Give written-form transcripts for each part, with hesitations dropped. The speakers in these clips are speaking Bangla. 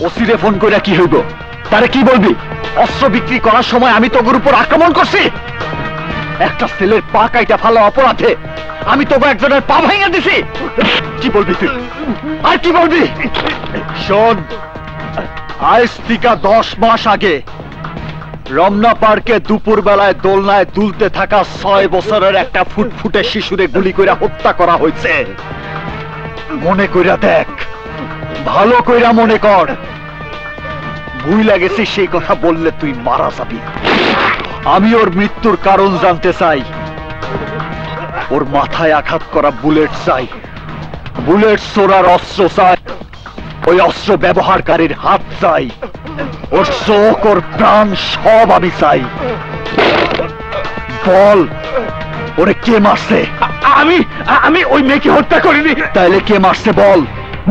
ওসিরে ফোন কইরা কি হইব? তারে কি বলবি? অস্ত্র বিক্রি করার সময় আমি তোর উপর আক্রমণ করছি। একটা ছেলের পা কাইটা ফালা অপরাধে আমি তোকে একজনের পা ভেঙে দিছি। কি বলবি তুই? আর কি বলবি? শোন, আজ থেকে 10 মাস আগে রমনা পার্কে দুপুর বেলায় দোলনায় দুলতে থাকা 6 বছরের একটা ফুটফুটে শিশুরে গুলি করে হত্যা করা হয়েছে। মনে কইরা দেখ, ভালো কইরা মনে কর। ভুইলা গেছিস সেই কথা বললে তুই মারা যাবি। আমি ওর মৃত্যুর কারণ জানতে চাই। ওর মাথায় আঘাত করা বুলেট চাই, বুলেট ছোড়ার অস্ত্র চাই, ওই অস্ত্র ব্যবহারকারীর হাত চাই, ওর চোখ, ওর প্রাণ সব আমি চাই। বল, ওরে কে মারছে? আমি ওই মেয়েকে হত্যা করিনি। তাইলে কে মারছে বল,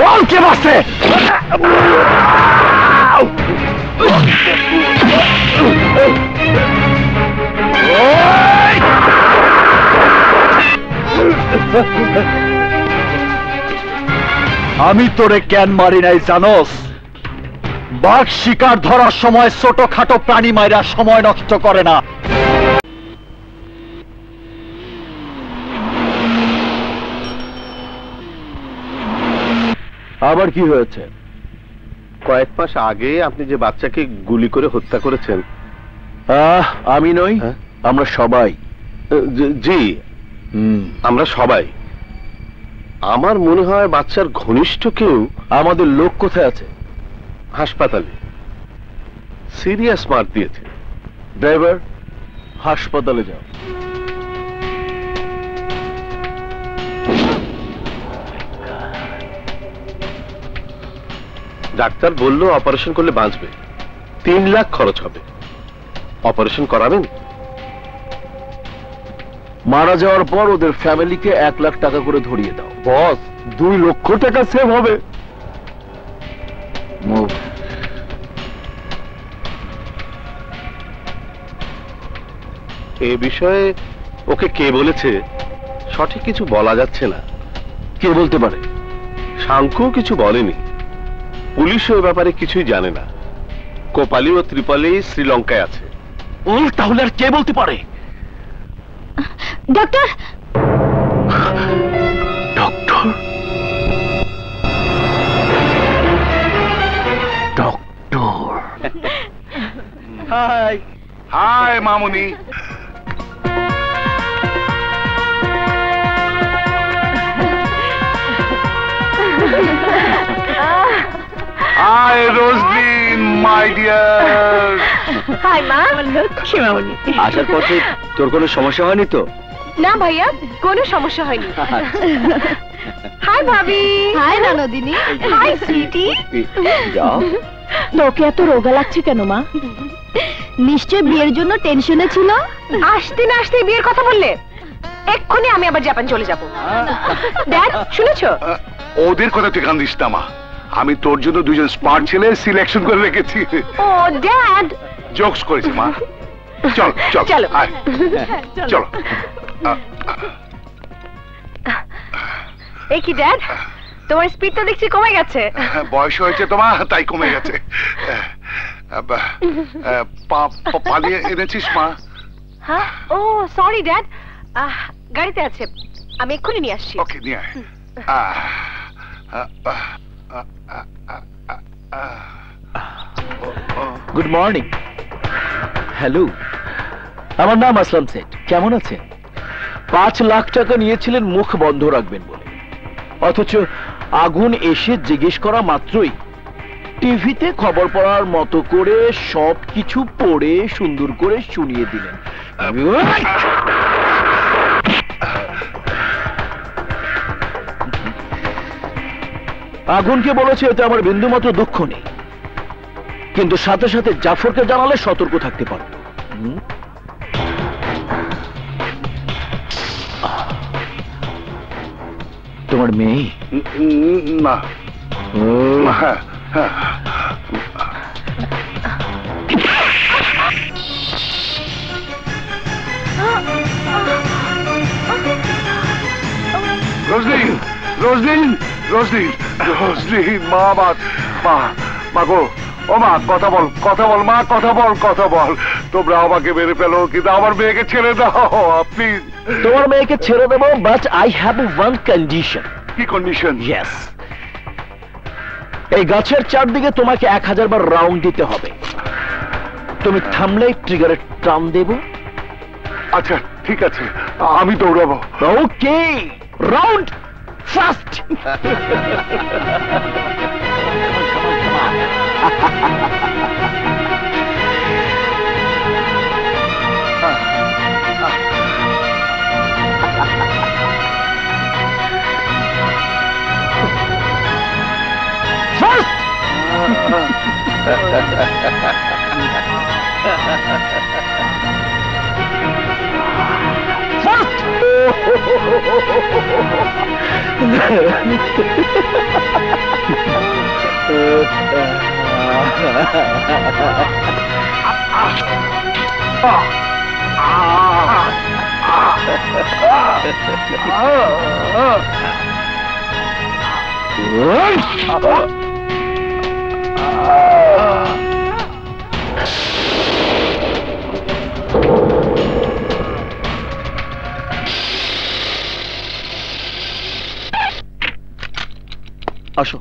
বল কে মারছে? আমি তোরে কেন মারি নাই জানোস? বাঘ শিকার ধরার সময় ছোটখাটো প্রাণী মাইরা সময় নষ্ট করে না। আবার কি হয়েছে? কয়েক মাস আগে আপনি যে বাচ্চাকে গুলি করে হত্যা করেছেন। আমি নই, আমরা সবাই। জি, আমরা সবাই। আমার মনে হয় বাচ্চার ঘনিষ্ঠ কেউ। আমাদের লোক কোথায় আছে? হাসপাতালে সিরিয়াস মার দিয়েছে। ড্রাইভার, হাসপাতালে যাও। ডাক্তার বলল অপারেশন করলে বাঁচবে, 3 লাখ খরচ হবে। অপারেশন করাবেন? মারা যাওয়ার পর ওদের ফ্যামিলিকে 1 লাখ টাকা করে ধরিয়ে দাও। বস, 2 লক্ষ টাকা সেভ হবে। এ বিষয়ে ওকে কে বলেছে সঠিক কিছু বলা যাচ্ছে না। কে বলতে পারে? সাংখ্য কিছু বলেনি, পুলিশও এ ব্যাপারে কিছুই জানে না। কোপালি ও ত্রিপালি শ্রীলঙ্কায় আছে। তাহলে আর কে বলতে পারে? Doctor, doctor, doctor. Hi hi মামুনি। Hi Roslin my dear. Hi মা। লক্ষ্মী মামুনি। আসার পথে তোর কোনো সমস্যা হয়নি তো? না ভাইয়া, কোনো সমস্যা হয়নি। হাই ভাবি। হাই ননদিনী। হাই সুইটি। যাও। তোকে এত রোগা লাগছে কেন মা? নিশ্চয় বিয়ের জন্য টেনশনে ছিল। আসতে না আসতে বিয়ের কথা বললে, এক্ষুনি আমি আবার জাপান চলে যাব। ড্যাড, শুনেছো? ওদের কথা তুই কান দিস না মা। আমি তোর জন্য 2জন স্মার্ট ছেলে সিলেকশন করে রেখেছি। ও ড্যাড, জোকস করেছি মা। চল চল চলো। আয়, চলো। এই কি ড্যাড, তোমার স্পিড তো দেখছি কমে গেছে। বয়স হয়েছে তোমার, তাই কমে গেছে। পালিয়ে এনেছিস মা? হ্যাঁ, ও সরি ড্যাড, গাড়িতে আছে, আমি এক্ষুনি নিয়ে আসছি। ওকে, নিয়ে আয়। Good morning. হ্যালো, আমার নাম আসলাম শেঠ। কেমন আছেন? 5 লাখ টাকা নিয়েছিলেন মুখ বন্ধ রাখবেন বলে, অথচ আগুন এসে জিজ্ঞেস করা মাত্রই টিভিতে খবর পড়ার মতো করে সবকিছু পড়ে সুন্দর করে শুনিয়ে দিলেন। আগুনকে বলেছে এতে আমার বিন্দুমাত্র দুঃখ নেই, কিন্তু সাথে সাথে জাফরকে জানালে সতর্ক থাকতে পারো। তোমার মেয়ে? না। রোজলিন, রোজলিন, রোজলিন, রোজলিন, মা মাগো, ও মা, কথা বল মা, কথা বল। তোমরা আমাকে মেরে ফেলো, কিন্তু আমার মেয়েকে ছেড়ে দাও প্লিজ। তোমার মেয়েকে ছেড়ে দেবো, but I have one condition. কি কন্ডিশন? ইয়েস, এই গাছের চারদিকে তোমাকে 1000 বার রাউন্ড দিতে হবে। তুমি থামলেই ট্রিগারে টান দেব। আচ্ছা ঠিক আছে, আমি দৌড়াবো। ওকে, রাউন্ড ফার্স্ট। আসো।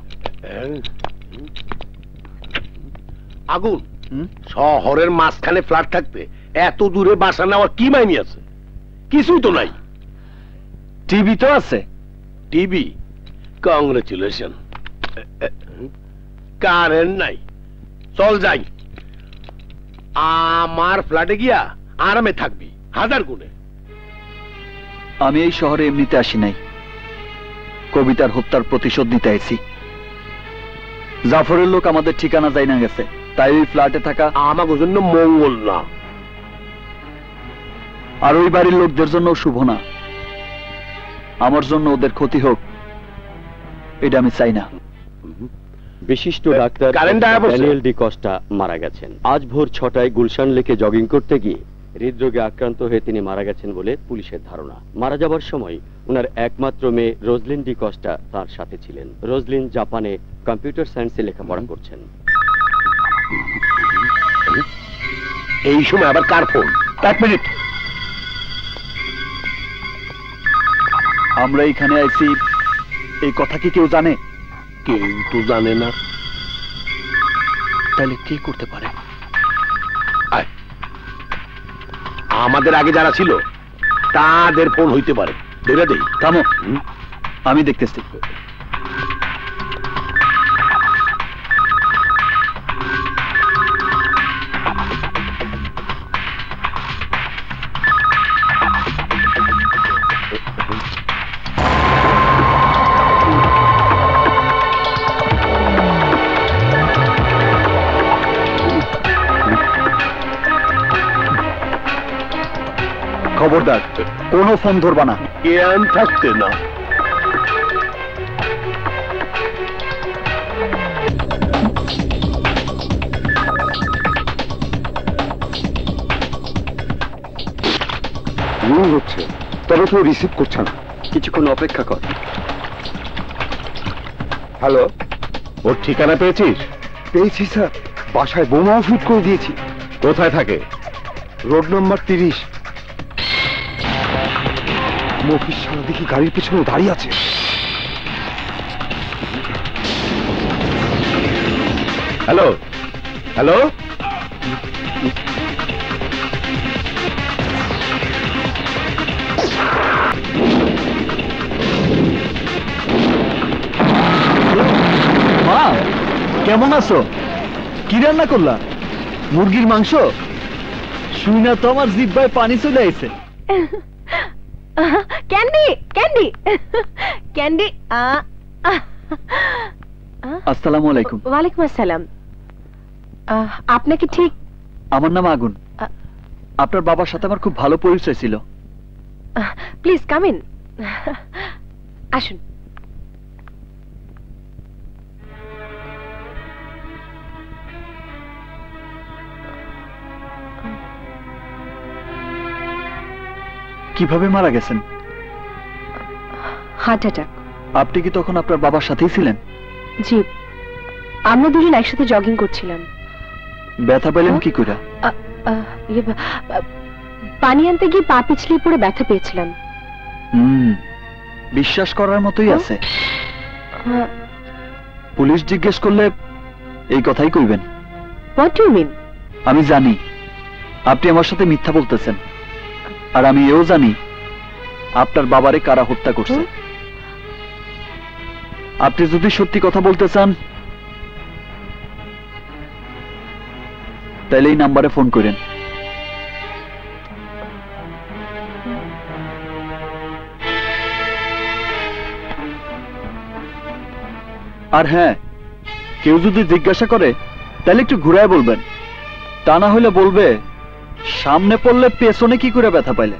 আগুন, শহরের মাঝখানে ফ্ল্যাট থাকতে এত দূরে বাসা নেওয়ার কি মাইনে আছে? কিছুই তো নাই। টিভি তো আছে। টিভি? কংগ্রেচুলেশন। কারেন্ট নাই। চল যাই, আমার ফ্ল্যাটে গিয়া আরামে থাকবি 1000 গুণে। আমি এই শহরে এমনিতে আসি নাই, কবিতার হত্যার প্রতিশোধ নিতে আইছি। জাফরের লোক আমাদের ঠিকানা যাই না গেছে, তাই ওই ফ্ল্যাটে থাকা আমাকে জন্য মঙ্গল না, আর ওই বাড়ির লোকদের জন্য শুভ না। আমার জন্য ওদের ক্ষতি হোক, এটা আমি চাই না। বিশিষ্ট ডাক্তার কারেন্ট আয়া বসে। ড্যানিয়েল ডি কস্টা মারা গেছেন। আজ ভোর 6টায় গুলশান লেকে জগিং করতে গিয়ে হৃদরোগে আক্রান্ত হয়ে তিনি মারা গেছেন বলে পুলিশের ধারণা। মারা যাবার সময় ওনার একমাত্র মেয়ে রোজলিন ডি কস্টা তার সাথে ছিলেন। রোজলিন জাপানে কম্পিউটার সায়েন্সে লেখাপড়া করছেন। এই সময় আবার কার ফোন? 1 মিনিট। আমরা এখানে আইছি, এই কথা কি কেউ জানে? কেউ তো জানে না। তাহলে কে করতে পারে? আয়, আমাদের আগে যারা ছিল তাদের ফোন হইতে পারে। ধরে দেই। থামো, আমি দেখতেছি। খবরদার, কোনো ফোন ধরবা না। জ্ঞান থাকতে না। হচ্ছে, তবে কেউ রিসিভ করছে না। কিছুক্ষণ অপেক্ষা কর। হ্যালো, ওর ঠিকানা পেয়েছিস? পেয়েছি স্যার, বাসায় বোমাও ফিট করে দিয়েছি। কোথায় থাকে? Road number 30। মফিস সারা দেখি গাড়ির পেছনে দাঁড়িয়ে আছে। হ্যালো হ্যালো, মা, কেমন আছো? কি রান্না করলা? মুরগির মাংস? শুই না তো আমার জিহ্বায় পানি চলে আইছে। Candy candy candy. আসসালামু আলাইকুম। ওয়ালাইকুম আসসালাম। আপনাকে ঠিক? আমার নাম আগুন। আপনার বাবার সাথে আমার খুব ভালো পরিচয় ছিল। প্লিজ কাম ইন, আসুন। কিভাবে মারা গেছেন? Heart attack. আপনি কি তখন আপনার বাবার সাথেই ছিলেন? জি। আমরা দুজন একসাথে জগিং করছিলাম। ব্যথা পেলেন কি করে? পানি আনতে গিয়ে পা পিছলে পড়ে ব্যথা পেয়েছিলাম। বিশ্বাস করার মতোই আছে। পুলিশ জিজ্ঞেস করলে এই কথাই কইবেন। What do you mean? আমি জানি আপনি আমার সাথে মিথ্যা বলতেছেন, আর আমি এও জানি আপনার বাবারে কারা হত্যা করছে। আপনি যদি সত্যি কথা বলতে চান তাহলে এই নাম্বারে ফোন করেন। আর হ্যাঁ, কেউ যদি জিজ্ঞাসা করে তাহলে একটু ঘুরায় বলবেন, তা না হলে বলবে সামনে পড়লে পেছনে কি করে ব্যথা পাইলে।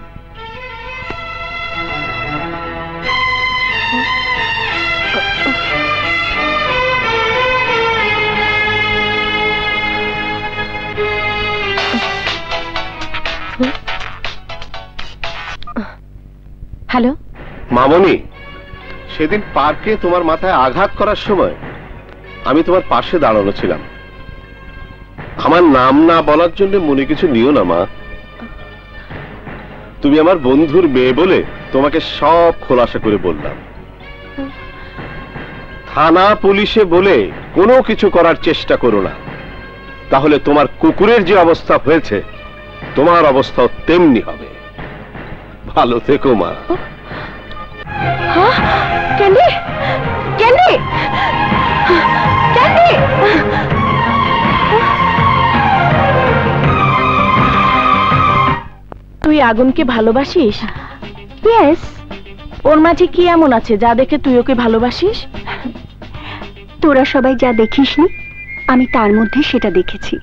হ্যালো মামনি, সেদিন পার্কে তোমার মাথায় আঘাত করার সময় আমি তোমার পাশে দাঁড়ানো ছিলাম। আমার নাম না বলার জন্য মনে কিছু নিও না মা। তুমি আমার বন্ধুর মেয়ে বলে তোমাকে সব খোলাসা করে বললাম। থানা পুলিশে বলে কোনো কিছু করার চেষ্টা করো না, তাহলে তোমার কুকুরের যে অবস্থা হয়েছে তোমার অবস্থাও তেমনি হবে। ভালো থেকো মা। Candy, candy, candy. তুই আগুনকে ভালোবাসিস? ইয়েস। ওর মাঝে কি এমন আছে যা দেখে তুই ওকে ভালোবাসিস? তোরা সবাই যা দেখিসনি, আমি তার মধ্যে সেটা দেখেছি।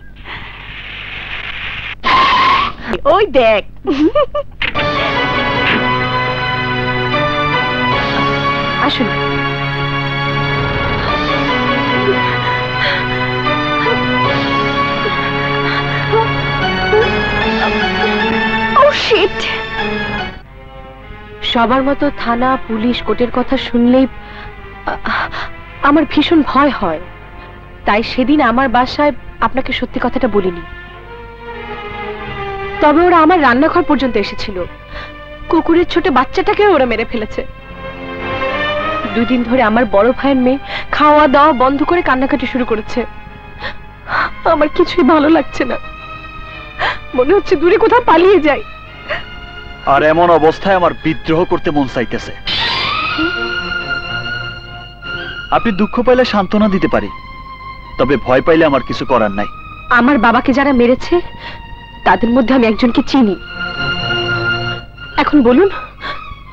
ওই দেখ। আসুন। সবার মতো থানা পুলিশ কোর্টের কথা শুনলেই আমার ভীষণ ভয় হয়, তাই সেদিন আমার বাসায় আপনাকে সত্যি কথাটা বলিনি। তবে ওরা আমার রান্নাঘর পর্যন্ত এসেছিল। কুকুরের ছোট বাচ্চাটাকে ওরা মেরে ফেলেছে। দুদিন ধরে আমার বড় ভাইয়ের মেয়ে খাওয়া দাওয়া বন্ধ করে কান্নাকাটি শুরু করেছে। আমার কিছুই ভালো লাগছে না, মনে হচ্ছে দূরে কোথাও পালিয়ে যাই। আর এমন অবস্থায় আমার বিদ্রোহ করতে মন চাইতেছে। আপনি দুঃখ পাইলে সান্ত্বনা দিতে পারি, তবে ভয় পাইলে আমার কিছু করার নাই। আমার বাবাকে যারা মেরেছে তাদের মধ্যে আমি একজনকে চিনি। এখন বলুন,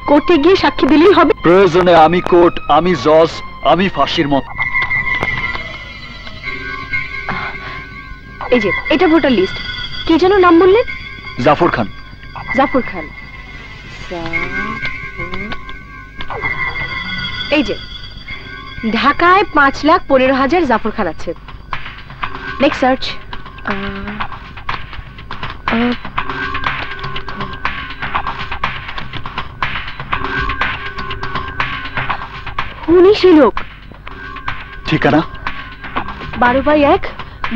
কোর্টে গিয়ে সাক্ষী দিলেই হবে? প্রয়োজনে আমি কোর্ট, আমি জজ, আমি ফাঁসির মত। এই যে এটা ভোটার লিস্ট। কি যেন নাম বললেন? জাফর খান। জাফর খান। এই যে ঢাকায় 5,15,000 জাফর খান আছে। Next search. উনি সেই লোক। ঠিকানা 12/1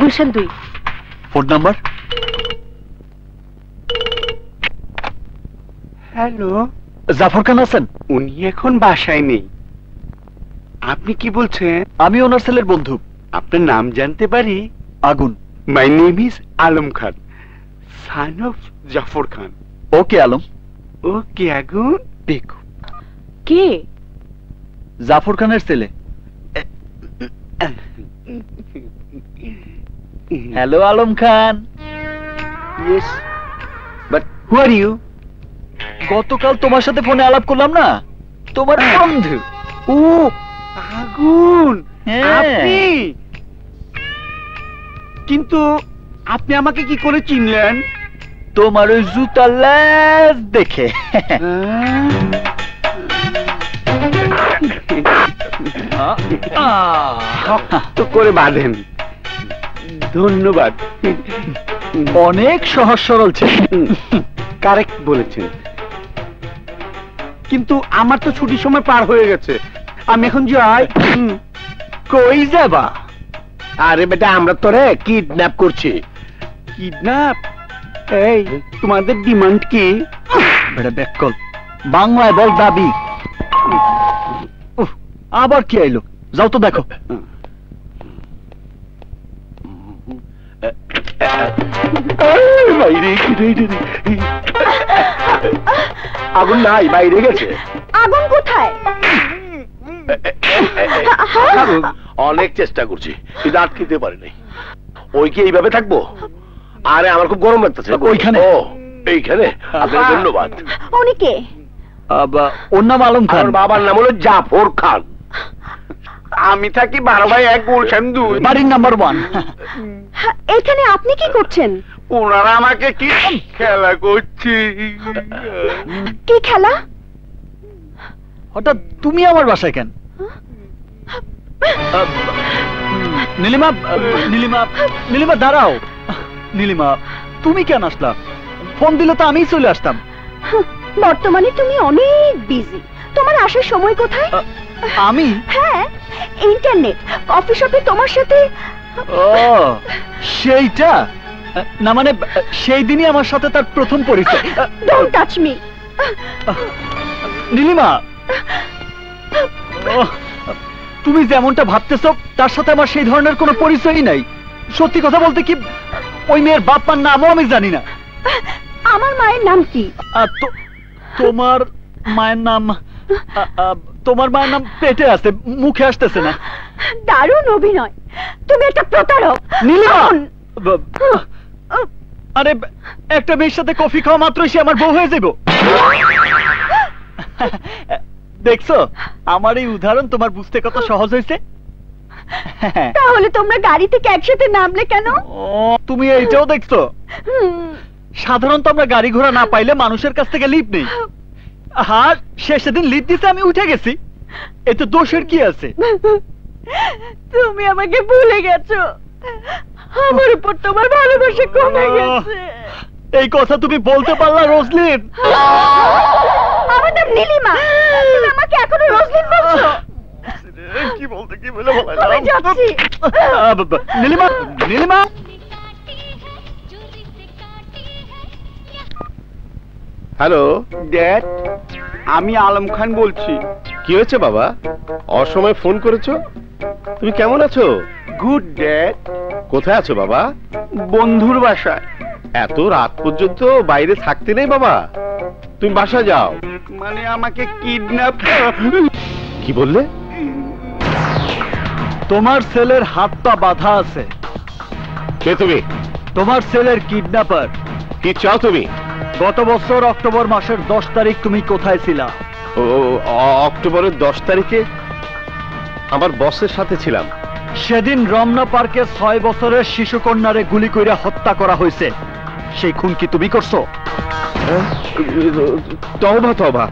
Gulshan 2। Phone number? Hello, Jafar Khan আছেন? উনি এখন বাসায় নেই। আপনি কি বলছেন? আমি ওনার ছেলের বন্ধু। আপনার নাম জানতে পারি? Agun. My name is Alam Khan, son of Jafar Khan. Okay Alam. Okay Agun. দেখো কে? জাফর খানের ছেলে। Hello Alam Khan. Yes, but who are you? গতকাল তোমার সাথে ফোনে আলাপ করলাম না, তোমার বন্ধু। ও আগুন, হ্যাঁ। আপনি? কিন্তু আপনি আমাকে কি করে চিনলেন? তোমার ওই জুতা লেজ দেখে। শক্ত করে বাঁধেন। ধন্যবাদ। অনেক সহজ সরল ছিল। কারেক্ট বলেছেন। কিন্তু আমার তো ছুটির সময় পার হয়ে গেছে, আমি এখন যাই। কই যাবা? আরে বেটা আমরা তোরে কিডন্যাপ করছি। কিডন্যাপ? এই তোমাদের ডিমান্ড কি? বেটা ব্যাককল, বাংলায় বল দাবি। উফ, আবার কি আইলো? যাও তো দেখো। আগুন নাই, বাইরে গেছে। আগুন কোথায়? অনেক চেষ্টা করছি কিন্তু আটকিতে পারি নাই। ওই কি এইভাবে থাকবো? আরে আমার খুব গরম লাগতেছে। ওইখানে? ও এইখানে? আপনার ধন্যবাদ। উনি কে? ওর নাম আলম খান। আমার বাবার নাম হলো জাফর খান। আমি থাকি 12/1 গুলশান 2। বাড়ির নাম্বার 1। এখানে আপনি কি করছেন? ওনারা আমাকে কি খেলা করছে? কি খেলা? হঠাৎ তুমি আমার বাসায় কেন? নীলিমা, নীলিমা, নীলিমা দাঁড়াও। নীলিমা, তুমি কেন আসলা? ফোন দিলে তো আমিই চলে আসতাম। বর্তমানে তুমি অনেক বিজি, তোমার আসার সময় কোথায়? আমি? হ্যাঁ, ইন্টারনেট কফি শপে তোমার সাথে। ও সেইটা না, মানে সেই দিনই আমার সাথে তার প্রথম পরিচয়। Don't touch me. নীলিমা, তুমি যেমনটা ভাবতেছো তার সাথে আমার সেই ধরনের কোনো পরিচয়ই নাই। সত্যি কথা বলতে কি, ওই মেয়ের বাপ মার নামও আমি জানি না। আমার মায়ের নাম কি? তোমার মায়ের নাম, তোমার মায়ের নাম পেটে আছে, মুখে আসতেছে না। দারুণ অভিনয়, তুমি একটা প্রতারক। নীলিমা, আরে একটা মেয়ের সাথে কফি খাওয়া মাত্রই সে আমার বউ হয়ে যাব। দেখছো, আমার এই উদাহরণ তোমার বুঝতে কত সহজ হয়েছে। তাহলে তোমরা গাড়ি থেকে একসাথে নামলে কেন? তুমি এইটাও দেখছো? সাধারণত আমরা গাড়ি ঘোড়া না পাইলে মানুষের কাছ থেকে লিফট নেই। আর সে সেদিন লিফট দিতে আমি উঠে গেছি, এতে দোষের কি আছে? তুমি আমাকে ভুলে গেছো, আমার উপর তোমার ভালোবাসা কমে গেছে। এই কথা তুমি বলতে পারলা রোজলিন? আমার নাম নীলিমা, তুমি আমাকে এখনো রোজলিন বলছো? কি বলতে কি বলে বলা আমি যাচ্ছি। নীলিমা, নীলিমা। হ্যালো ড্যাড, আমি আলম খান বলছি। কি হয়েছে বাবা? অসময়ে ফোন করেছো? তুমি কেমন আছো? Good dad. কোথায় আছো বাবা? বন্ধুর বাসায়। এত রাত পর্যন্ত বাইরে থাকতে নেই বাবা, তুমি বাসা যাও। মানে আমাকে কিডন্যাপ। কি বললে? তোমার ছেলের হাত পা বাঁধা আছে। কে তুমি? তোমার ছেলের কিডন্যাপার। কি চাও তুমি? গত বছর অক্টোবর মাসের 10 তারিখ তুমি কোথায় ছিলা? ও অক্টোবরের 10 তারিখে আমার বসের সাথে ছিলাম। সেদিন রমনা পার্কে 6 বছরের শিশু কন্যারে গুলি কইরা হত্যা করা হয়েছে। সেই খুন কি তুমি করছো? তওবা তওবা,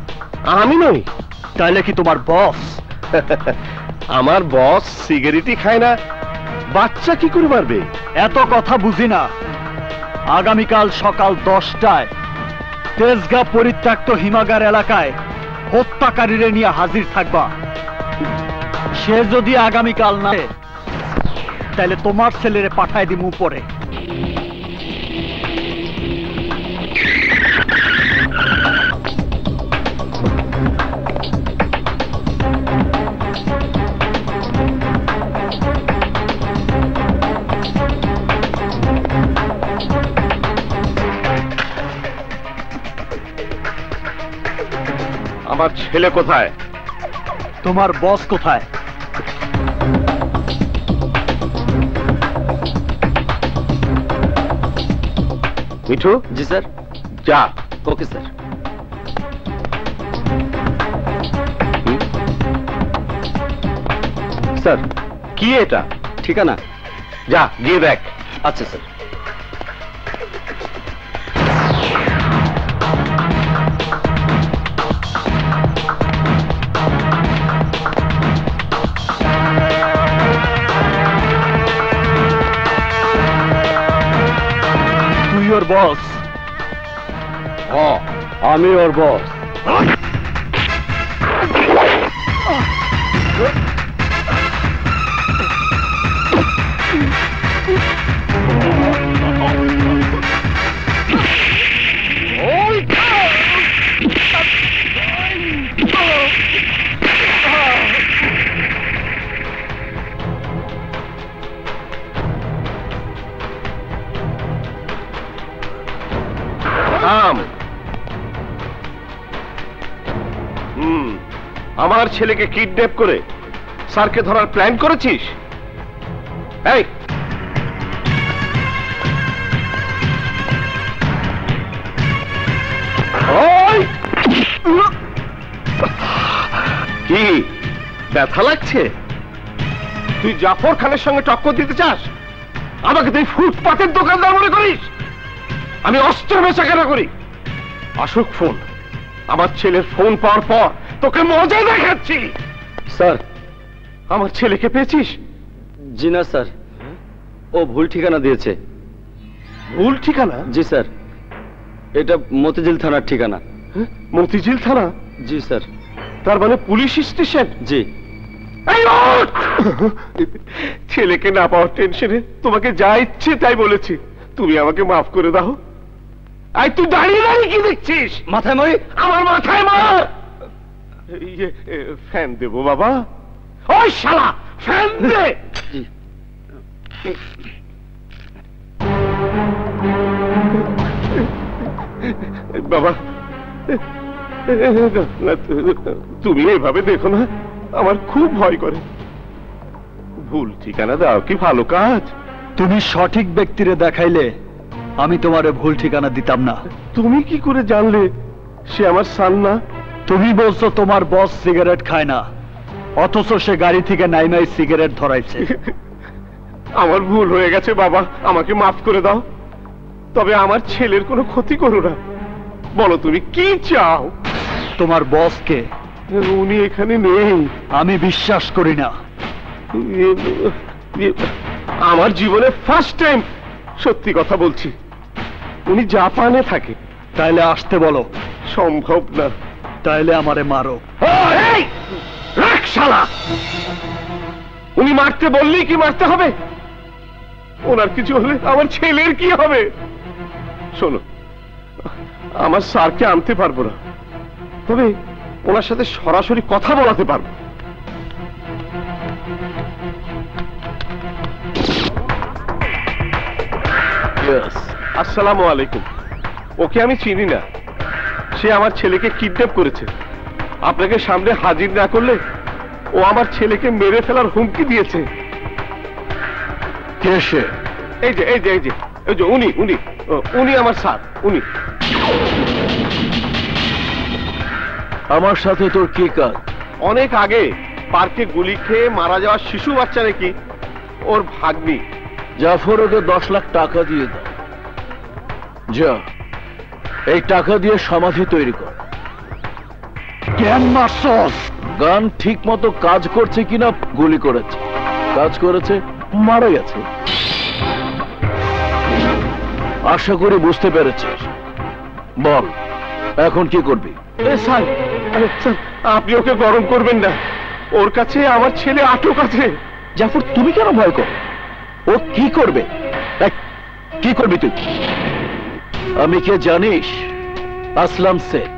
আমি নই। তাহলে কি তোমার বস? আমার বস সিগারেটই খায় না, বাচ্চা কি করে মারবে? এত কথা বুঝি না। আগামীকাল সকাল 10টায় তেজগাঁ পরিত্যক্ত হিমাগার এলাকায় হত্যাকারীরে নিয়ে হাজির থাকবা। সে যদি আগামীকাল না আসে, তাহলে তোমার ছেলেরে পাঠায় দিমু উপরে। আমার ছেলে কোথায়? তোমার বস কোথায়? মিঠু। জি স্যার। যা। Okay sir. স্যার, কি এটা? ঠিকানা? যা গিয়ে দেখ। আচ্ছা স্যার। তুই ওর বস? আমি ওর বস। আমার ছেলেকে কিডন্যাপ করে স্যারকে ধরার প্ল্যান করেছিস? এই ওই! কি ব্যথা লাগছে? তুই জাফর খানের সঙ্গে টক্কর দিতে চাস? আমাকে তুই ফুটপাতের দোকানদার মনে করিস? আমি অস্ত্র বেচা কেনা করি। আসুক ফোন। আমার ছেলের ফোন পাওয়ার পর তোকে মজা দেখাচ্ছি। স্যার, আমার ছেলেকে পেয়েছিস? জি না স্যার, ও ভুল ঠিকানা দিয়েছে। ভুল ঠিকানা? জি স্যার, এটা মতিঝিল থানার ঠিকানা। মতিঝিল থানা? জি স্যার। তার মানে পুলিশ স্টেশন? জি। এই ওঠ! ছেলেকে না পাওয়ার টেনশনে তোমাকে যা ইচ্ছে তাই বলেছি। তুমি আমাকে মাফ করে দাও। আই তুই দাঁড়িয়ে দাঁড়িয়ে কি দেখছিস? মাথায় মারি? আমার মাথায় মার। ফ্যান দেবো বাবা? ওই শালা ফ্যান দে। জি। বাবা তুমি এভাবে দেখো না, আমার খুব ভয় করে। ভুল ঠিকানা দাও কি ভালো কাজ? তুমি সঠিক ব্যক্তিরে দেখাইলে আমি তোমারে ভুল ঠিকানা দিতাম না। তুমি কি করে জানলে সে আমার সান না? তুমি বলছো তোমার বস সিগারেট খায় না, অথচ সে গাড়ি থেকে নাইমাই সিগারেট ধরাইছে। আমার ভুল হয়ে গেছে বাবা, আমাকে মাফ করে দাও। তবে আমার ছেলের কোনো ক্ষতি করো না। বলো তুমি কি চাও? তোমার বসকে? উনি এখানে নেই। আমি বিশ্বাস করি না। আমার জীবনে ফার্স্ট টাইম সত্যি কথা বলছি। উনি জাপানে থাকে। তাইলে আসতে বলো। সম্ভব না। তাইলে আমারে মারো। এই রাখ শালা! উনি মারতে বললেই কি মারতে হবে? ওনার কিছু হলে আমার ছেলের কি হবে? শোনো, আমার স্যারকে আনতে পারবো না, তবে ওনার সাথে সরাসরি কথা বলাতে পারবো। আসসালামু আলাইকুম। ওকে আমি চিনি না। সে আমার ছেলেকে কিডন্যাপ করেছে। আপনাকে সামনে হাজির না করলে ও আমার ছেলেকে মেরে ফেলার হুমকি দিয়েছে। কে সে? এই যে এই যে এই যে এই যে উনি উনি উনি আমার স্যার। উনি। আমার সাথে তোর কি কাজ? অনেক আগে পার্কে গুলি খেয়ে মারা যাওয়া শিশু বাচ্চা নাকি ওর ভাগ্নি। জাফর, ওকে 10 লাখ টাকা দিয়ে দাও। যা, এই টাকা দিয়ে সমাধি তৈরি কর। কেন মারছস? গান ঠিক মতো কাজ করছে কিনা গুলি করেছে। কাজ করেছে, মারা গেছে। আশা করি বুঝতে পেরেছিস। বল, এখন কি করবি? স্যার, স্যার আপনি ওকে গরম করবেন না। ওর কাছে আমার ছেলে আটক আছে। জাফর, তুমি কেন ভয় করো? ও কি করবে? কি করবি তুই? আমি কে জানিস? আসলাম সেট।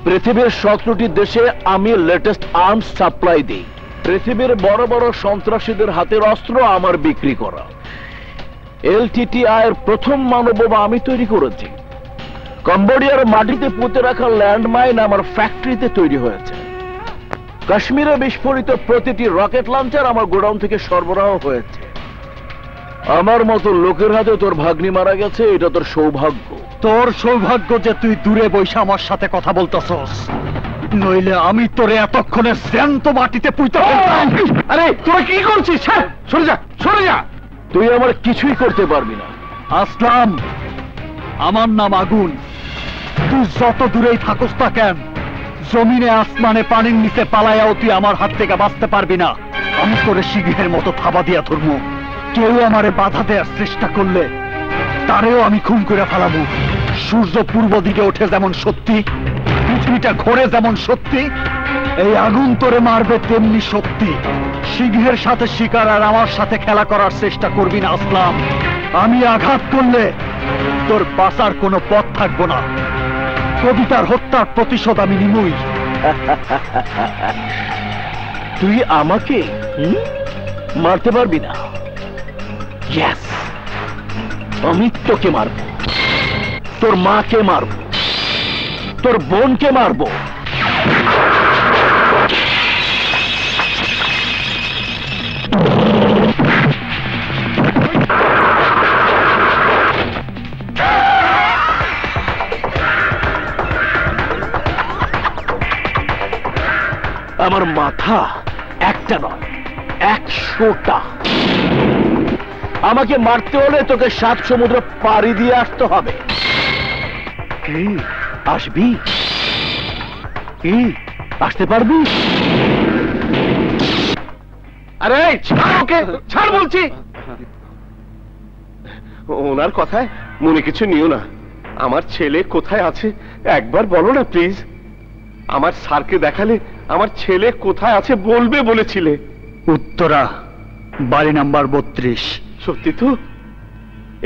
পৃথিবীর 17টি দেশে আমি লেটেস্ট আর্মস সাপ্লাই দিই। পৃথিবীর বড় বড় সন্ত্রাসীদের হাতের অস্ত্র আমার বিক্রি করা। LTTI এর প্রথম মানববোমা আমি তৈরি করেছি। কম্বোডিয়ার মাটিতে পুঁতে রাখা ল্যান্ডমাইন আমার ফ্যাক্টরিতে তৈরি হয়েছে। কাশ্মীরে বিস্ফোরিত প্রতিটি রকেট লঞ্চার আমার গোডাউন থেকে সরবরাহ হয়েছে। আমার মতো লোকের হাতে তোর ভাগ্নি মারা গেছে, এটা তোর সৌভাগ্য। তোর সৌভাগ্য যে তুই দূরে বসে আমার সাথে কথা বলতেছস, নইলে আমি তোরে এতক্ষণে জ্যান্ত মাটিতে পুঁতে ফেলতাম। আরে তোরা কি করছিস? সরে যা, সরে যা। তুই আমার কিছুই করতে পারবি না। আসলাম, আমার নাম আগুন। তুই যত দূরেই থাকস না কেন, জমিনে আসমানে পানির নিচে পালাইয়াও তুই আমার হাত থেকে বাঁচতে পারবি না। আমি তোরে সিংহের মতো থাবা দিয়া ধরবো। কেউ আমারে বাধা দেওয়ার চেষ্টা করলে তারেও আমি খুন করে ফেলাবো। সূর্য পূর্ব দিকে ওঠে যেমন সত্যি, পৃথিবীটা ঘোরে যেমন সত্যি, এই আগুন তোরে মারবে তেমনি সত্যি। সিংহের সাথে শিকার আর আমার সাথে খেলা করার চেষ্টা করবি না আসলাম। আমি আঘাত করলে তোর বাঁচার কোনো পথ থাকবো না। কবিতার হত্যার প্রতিশোধ আমি নিমুই। তুই আমাকে মারতে পারবি না। ইয়েস, আমি তোকে মারব, তোর মাকে মারব, তোর বোনকে মারব। কথা একটা নয়, 100টা। আমাকে মারতে হলে তোকে 7 সমুদ্র পাড়ি দিয়ে আসতে হবে। কি আসবি? কি আসতে পারবি? আরে ছাড় ওকে, ছাড় বলছি। ওনার কথায় মনে কিছু নিও না। আমার ছেলে কোথায় আছে একবার বলো না প্লিজ। আমার স্যারকে দেখালে আমার ছেলে কোথায় আছে বলবে বলেছিলে। উত্তরা, বাড়ি নাম্বার 32। সত্যি তো?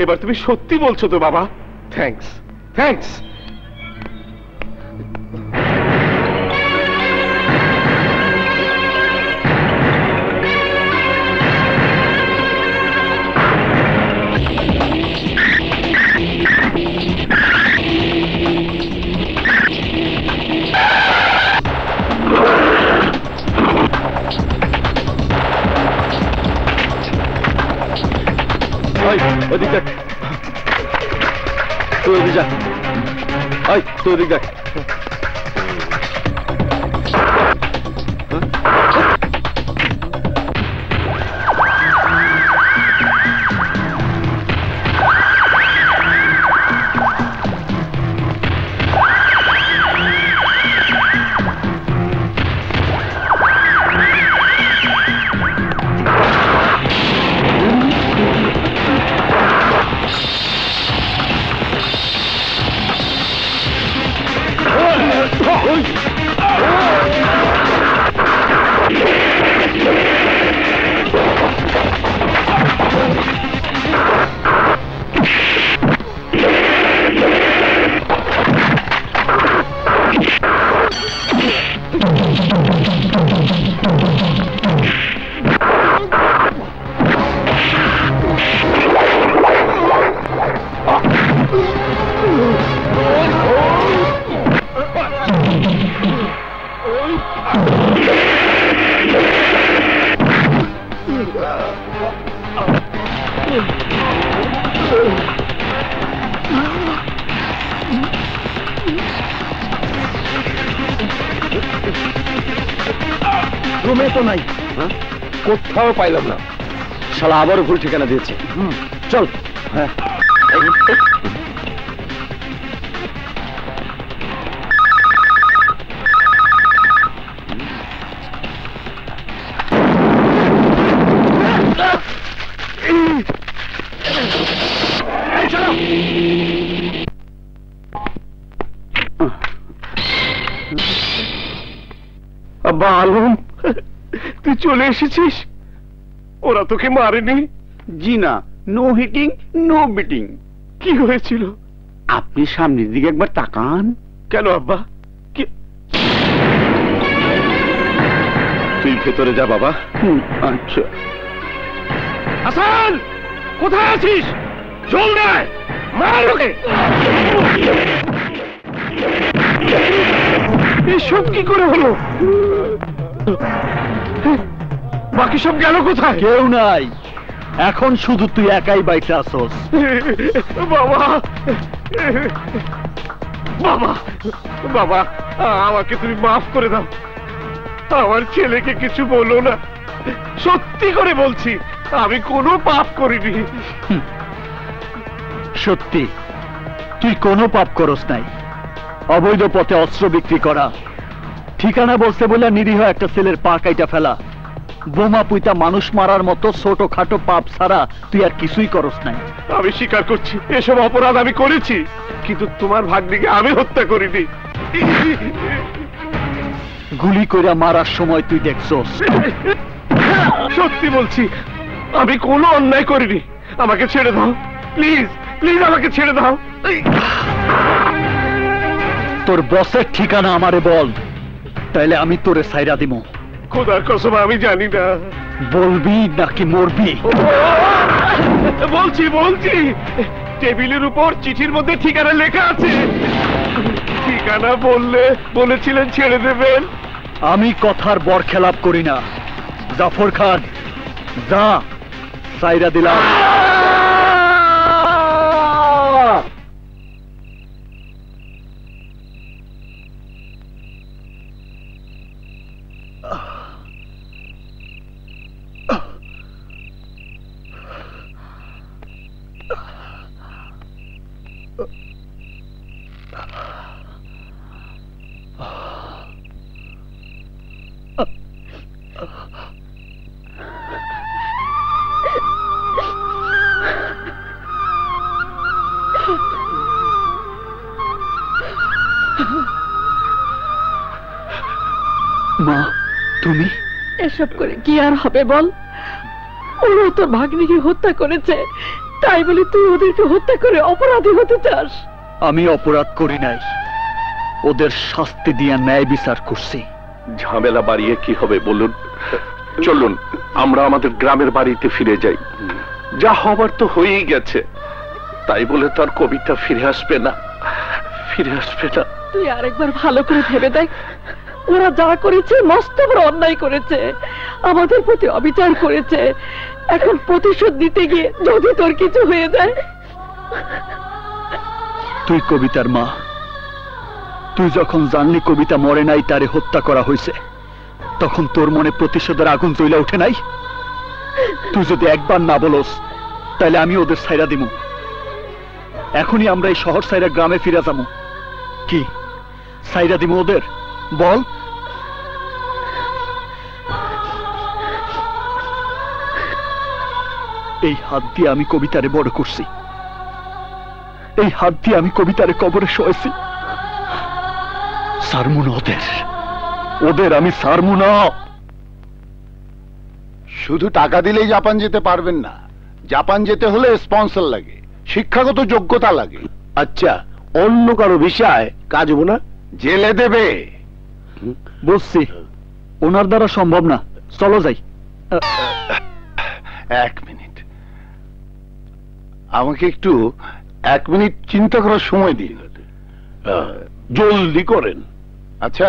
এবার তুমি সত্যি বলছো তো বাবা? Thanks, thanks. ওদিক দেখ, তুই ওদিক যা। তুই ওদিক দেখ। রুমে তো নাই, কোথাও পাইলাম না। শালা আবারও ভুল ঠিকানা দিয়েছে। চল। হ্যাঁ, আব্বা আলম, তুই চলে এসেছিস? ওরা তোকে মারেনি? জি না, নো হিটিং নো বিটিং। কি হয়েছিল? আপনি সামনের দিকে একবার তাকান। কেন আব্বা? তুই ভেতরে যা বাবা। আচ্ছা। হাসান, কোথায় আছিস? চল রে, মার ওকে। এসব কি করে হলো? বাকি সব গেল কোথায়? কেউ নাই, এখন শুধু তুই একাই বাইচে আসোস। বাবা, বাবা, বাবা, আমাকে তুমি মাফ করে দাও। আমার ছেলেকে কিছু বলো না, সত্যি করে বলছি আমি কোনো পাপ করিনি। সত্যি তুই কোনো পাপ করস নাই। অবৈধ পথে অস্ত্র বিক্রি করা, ঠিকানা বলতে বলে নিরীহ একটা ছেলের পা কাইটা ফেলা, বোমা পুইতা মানুষ মারার মতো ছোটখাটো পাপ ছাড়া তুই আর কিছুই করস নাই। আমি স্বীকার করছি এসব অপরাধ আমি করেছি, কিন্তু তোমার ভাগ্নিকে আমি হত্যা করিনি। গুলি করে মারার সময় তুই দেখছস। সত্যি বলছি আমি কোনো অন্যায় করিনি। আমাকে ছেড়ে দাও প্লিজ, প্লিজ আমাকে ছেড়ে দাও। তোর বসের ঠিকানা আমারে বল, তাইলে আমি তোরে সাইরা দিমু। খোদার কসম আমি জানি না। বলবি নাকি মরবি? বলছি বলছি, টেবিলের উপর চিঠির মধ্যে ঠিকানা লেখা আছে। ঠিকানা বললে বলেছিলেন ছেড়ে দেবেন। আমি কথার বরখেলাপ করি না। জাফর খান, যা, সাইরা দিলাম। মা, তুমি এসব করে কি আর হবে বল? ওরা তোর ভাগ্নিকে হত্যা করেছে, তাই বলে তুই ওদেরকে হত্যা করে অপরাধী হতে চাস? আমি অপরাধ করি নাই, ওদের শাস্তি দিয়া ন্যায় বিচার করছি। ঝামেলা বাড়িয়ে কি হবে বলুন? চলুন আমরা আমাদের গ্রামের বাড়িতে ফিরে যাই। যা হবার তো হয়েই গেছে, তাই বলে তো আর কবিতা ফিরে আসবে না, ফিরে আসবে না। তুই আরেকবার ভালো করে ভেবে দেখ, ওরা যা করেছে মস্ত বড় অন্যায় করেছে, আমাদের প্রতি অবিচার করেছে। এখন প্রতিশোধ দিতে গিয়ে যদি তোর কিছু হয়ে যায়। তুই কবিতার মা, তুই যখন জানলি কবিতা মরে নাই, তারে হত্যা করা হয়েছে, তখন তোর মনে প্রতিশোধের আগুন জ্বলে ওঠে নাই? তুই যদি একবার না বলস, তাহলে আমি ওদের ছাইরা দিব। এখনই আমরা এই শহর ছাইরা গ্রামে ফিরে যাবো। কি ছাইরা দিব ওদের? বল। এই হাত দিয়ে আমি কবিতারে বড় করছি, এই হাত দিয়ে আমি কবিতারে কবরে শোয়েছি। সারমু না ওদের, ওদের আমি সারমু না। শুধু টাকা দিলেই জাপান যেতে পারবেন না। জাপান যেতে হলে স্পন্সর লাগে, শিক্ষাগত যোগ্যতা লাগে। আচ্ছা, অন্য কারো বিষয় কাজ হবো না? জেলে দেবে। বুঝছি, ওনার দ্বারা সম্ভব না। চলো যাই। এক মিনিট, আমাকে একটু 1 মিনিট চিন্তা করার সময় দিন। জলদি করেন। আচ্ছা,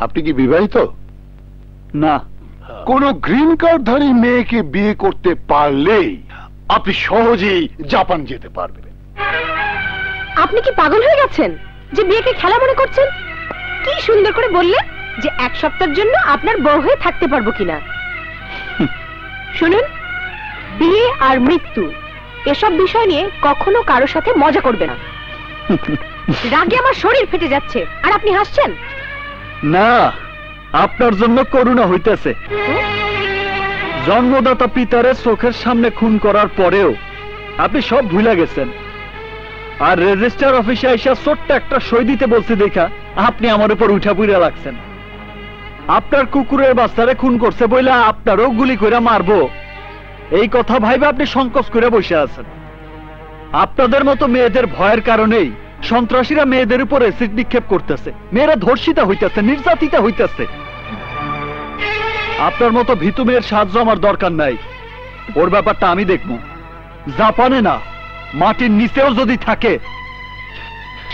আপনি কি বিবাহিত? না। কোন গ্রিন কার্ডধারী মেয়েকে বিয়ে করতে পারলেই আপনি সহজেই জাপান যেতে পারবেন। আপনি কি পাগল হয়ে গেছেন যে বিয়েকে খেলা মনে করছেন? কি সুন্দর করে বললেন যে 1 সপ্তাহের জন্য আপনার বউ হয়ে থাকতে পারবো কিনা। শুনুন, বিয়ে আর মৃত্যু এসব বিষয় নিয়ে কখনো কারোর সাথে মজা করবে না। রাগে আমার শরীর ফেটে যাচ্ছে, আর আপনি হাসছেন। না, আপনার জন্য করুণা হইতেছে। জন্মদাতা পিতারে চোখের সামনে খুন করার পরেও আপনি সব ভুলে গেছেন, আর রেজিস্টার অফিসে এসে ছোট্ট একটা সই দিতে বলছি দেখা আপনি আমার উপর উঠা পুইরা লাগছেন। আপনার কুকুরের বাচ্চারে খুন করছে বইলা আপনারও গুলি করে মারবো, এই কথা ভাইবে আপনি সংকোচ করে বসে আছেন। আপনাদের মতো মেয়েদের ভয়ের কারণেই সন্ত্রাসীরা মেয়েদের উপর অ্যাসিড নিক্ষেপ করতেছে, মেয়েরা ধর্ষিতা হইতেছে, নির্যাতিতা হইতেছে। আপনার মতো ভীতু মেয়ের সাহায্য আমার দরকার নাই, ওর ব্যাপারটা আমি দেখবো। জাপানে না, মাটির নিচেও যদি থাকে,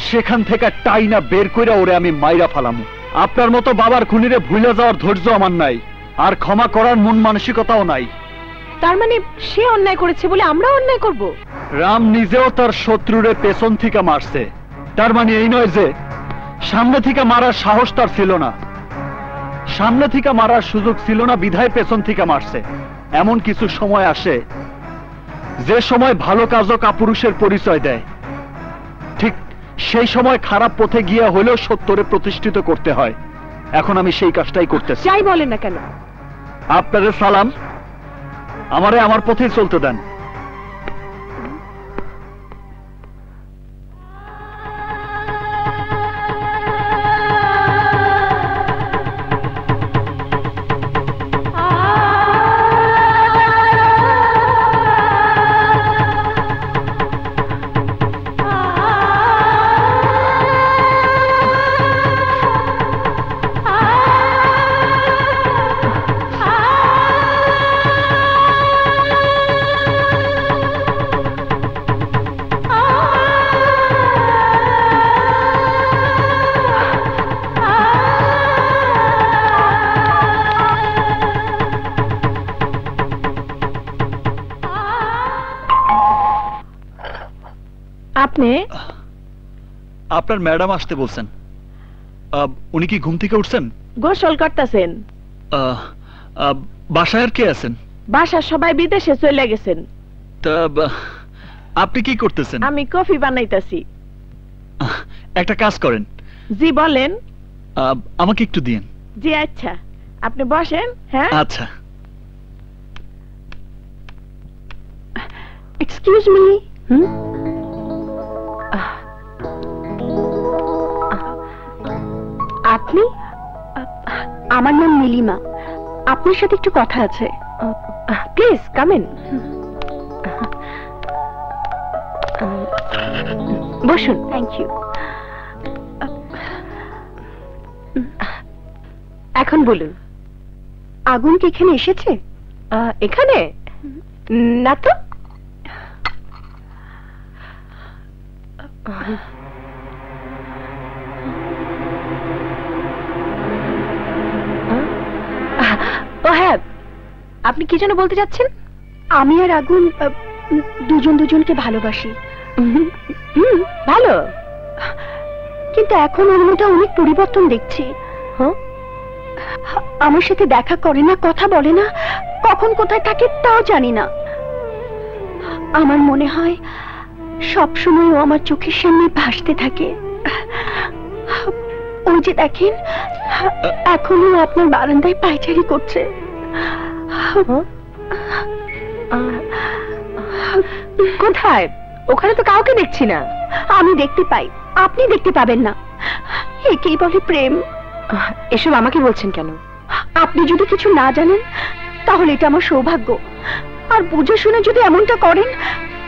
সেখান থেকে টাইনা বের কইরা ওরে আমি মাইরা ফালামু। আপনার মতো বাবার খুনিরে ভুলে যাওয়ার ধৈর্য আমার নাই, আর ক্ষমা করার মন মানসিকতাও নাই। তার মানে সে অন্যায় করেছে বলে আমরা অন্যায় করব? রাম নিজেও তার শত্রুরে পেছন থেকে মারছে, তার মানে এই নয় যে সামনে থেকে মারার সাহস তার ছিল না। সামনে থেকে মারার সুযোগ ছিল না বিধায় পেছন থেকে মারছে। এমন কিছু সময় আসে যে সময় ভালো কাজও কাপুরুষের পরিচয় দেয়, ঠিক সেই সময় খারাপ পথে গিয়া হলেও সত্যরে প্রতিষ্ঠিত করতে হয়। এখন আমি সেই কাজটাই করতেছি। যাই বলেন না কেন, আপনাদের সালাম, আমারে আমার পথেই চলতে দেন। আপনি আপনার ম্যাডাম আসতে বলছেন। উনি কি ঘুম থেকে উঠছেন? গোসল করতেছেন। বাসায় আর কে আছেন? বাসার সবাই বিদেশে চলে গেছেন। তা আপনি কি করতেছেন? আমি কফি বানাইতাছি। একটা কাজ করেন। জি বলেন। আমাকে একটু দিন। জি আচ্ছা, আপনি বসেন। হ্যাঁ আচ্ছা। Excuse me. আপনি? আমার নাম নীলিমা, আপনার সাথে একটু কথা আছে। Please come in. বসুন। Thank you. এখন বলুন। আগুন কি এখানে এসেছে? এখানে না তো। ও হ্যাঁ, আপনি কি যেন বলতে চাচ্ছেন? আমি আর আগুন দুজন দুজনকে ভালোবাসি। ভালো, কিন্তু এখন ওর মধ্যে অনেক পরিবর্তন দেখছি। আমার সাথে দেখা করে না, কথা বলে না, কখন কোথায় থাকে তাও জানি না। আমার মনে হয় সবসময় ও আমার চোখের সামনে ভাসতে থাকে। ওই যে দেখেন, এখনো আপনার বারান্দায় পায়চারি করছে। কোথায়? ওখানে তো কাউকে দেখছি না। আমি দেখতে পাই, আপনি দেখতে পাবেন না। একেই বলে প্রেম। এসব আমাকে বলছেন কেন? আপনি যদি কিছু না জানেন তাহলে এটা আমার সৌভাগ্য, আর বুঝে শুনে যদি এমনটা করেন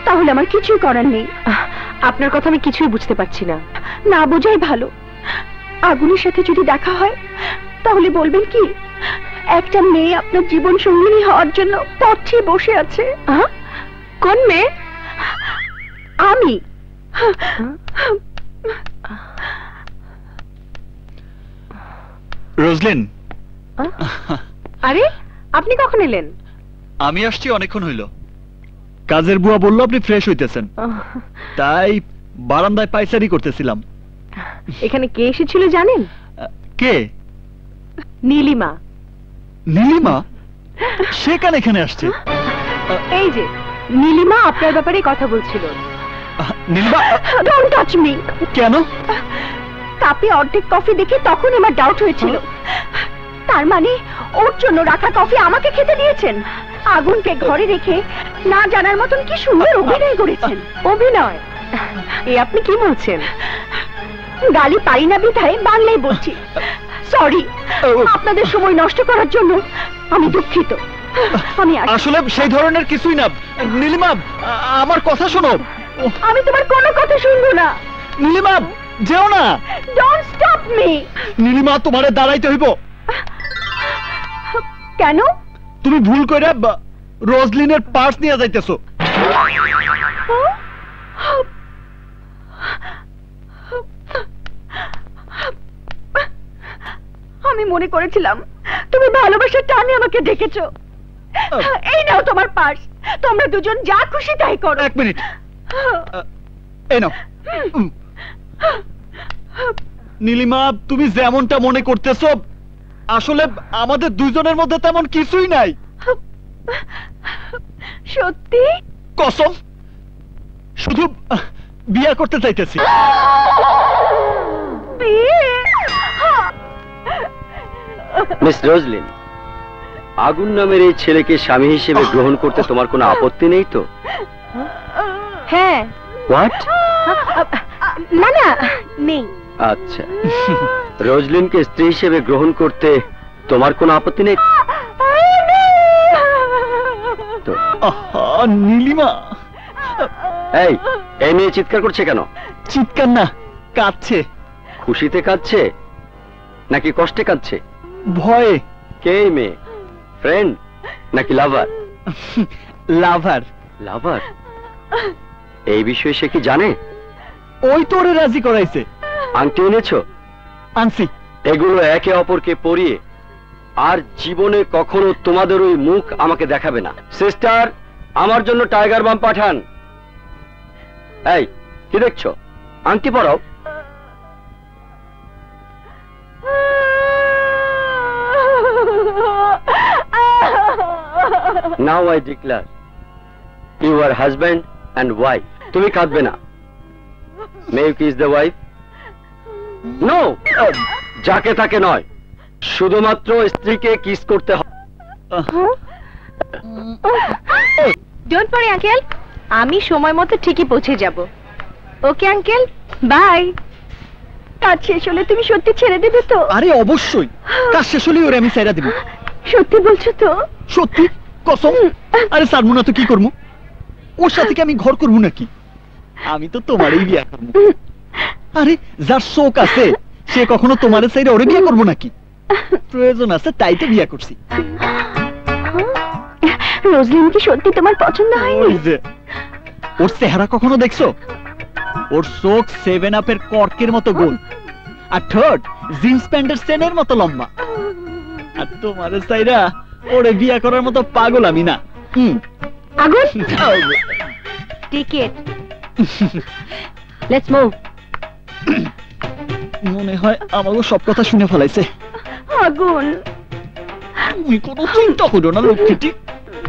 তাহলে আমার কিছুই করার নেই। আপনার কথা আমি কিছুই বুঝতে পারছি না। না বোঝাই ভালো। আগুনের সাথে যদি দেখা হয় তাহলে বলবেন কি একটা মেয়ে আপনার জীবন সঙ্গিনী হওয়ার জন্য পথে বসে আছে। কোন মেয়ে? আমি। রোজলিন, আরে আপনি কখন এলেন? আমি আসছি অনেকক্ষণ হইল। কাজের বুয়া বলল আপনি ফ্রেশ হইতেছেন, তাই বারান্দায় পায়চারি করতেছিলাম। এখানে কে এসেছিল জানেন? কে? নীলিমা। নীলিমা? সে কেন এখানে আসছে? এই যে নীলিমা আপনার ব্যাপারে কথা বলছিল। নীলিমা? Don't touch me. কেন? কাপে অর্ধেক কফি দেখে তখন আমার ডাউট হয়েছিল। তার মানে ওর জন্য রাখা কফি আমাকে খেতে দিয়েছেন। আগুনকে ঘরে রেখে না জানার মতন কি সুন্দর অভিনয় করেছেন। অভিনয়? এ আপনি কি বলছেন? গালি পারি না বিধায় বাংলায় বলছি। সরি, আপনাদের সময় নষ্ট করার জন্য আমি দুঃখিত। আমি আসলে সেই ধরনের কিছুই না। নীলিমা, আমার কথা শোনো। আমি তোমার কোনো কথা শুনবো না। নীলিমা, যেও না। Don't stop me. নীলিমা, তোমারে দাঁড়াইতে হইব। কেন? তুমি ভুল করে রোজলিনের পার্স নিয়ে যাইতেছো। আমি মনে করেছিলাম তুমি ভালোবাসার টানে আমাকে ডেকেছো। এই নাও তোমার পার্স, তোমরা দুজন যা খুশি তাই করো। এক মিনিট, এই নাও। নীলিমা, তুমি যেমনটা মনে করতেছো আসলে আমাদের দুইজনের মধ্যে তেমন কিছুই নাই। সত্যি? কসম, শুধু বিয়ে করতে চাইতেছি। মিস রোজলিন, আগুন নামের এই ছেলেকে স্বামী হিসেবে গ্রহণ করতে তোমার কোনো আপত্তি নেই তো? হ্যাঁ। হোয়াট? না না, নেই। আচ্ছা, রোজলিনকে স্ত্রী হিসেবে গ্রহণ করতে তোমার কোনো আপত্তি নেই তো? নীলিমা, এই মেয়ে চিৎকার করছে কেন? চিৎকার না, কাঁদছে। খুশিতে কাঁদছে নাকি কষ্টে কাঁদছে? ভয়ে। কে এই মেয়ে? ফ্রেন্ড নাকি লাভার? লাভার। লাভার? এই বিষয়ে সে কি জানে? ওই তোরে রাজি করাইছে। আংটি এনেছো? আনছি। এগুলো একে অপরকে পরিয়ে আর জীবনে কখনো তোমাদের ওই মুখ আমাকে দেখাবে না। সিস্টার, আমার জন্য টাইগার বাম পাঠান। এই, কি দেখছো? আংটি পরাও। Now I declare you are husband and wife. তুমি কাঁদবে না। May you kiss the wife? No, যাকে তাকে নয়, শুধুমাত্র স্ত্রীকে কিস করতে হবে। ডোন্ট ওয়ারি আঙ্কেল, আমি সময় মতো ঠিকই পৌঁছে যাব। Okay uncle, bye. কাজ শেষ হলে তুমি সত্যি ছেড়ে দেবে তো? আরে অবশ্যই, কাজ শেষ হলে ওরে আমি ছেড়ে দিব। সত্যি বলছো তো? সত্যি কসম। আরে ছাড়বো না তো কি করবো? ওর সাথে কি আমি ঘর করবো নাকি? আমি তো তোমারই বিয়ে করবো। আরে যার শোক আছে সে কখনো তোমার সাইডে ওরে বিয়ে করবো নাকি? প্রয়োজন আছে তাই তো বিয়ে করছি। রোজলিন কি সত্যি তোমার পছন্দ হয়নি? ওই যে, ওর চেহারা কখনো দেখছো? ওর চোখ 7 আপের কর্কের মতো গোল, আর ঠোঁট জিন্স প্যান্টের চেনের মতো লম্বা। আর তোমার সাইরা ওরে বিয়ে করার মতো পাগল আমি না। আগুন, টিকেট, লেটস মুভ। মনে হয় আমাকে সব কথা শুনে ফেলাইছে। আগুন, তুমি কোনো চিন্তা করো না লক্ষ্মীটি,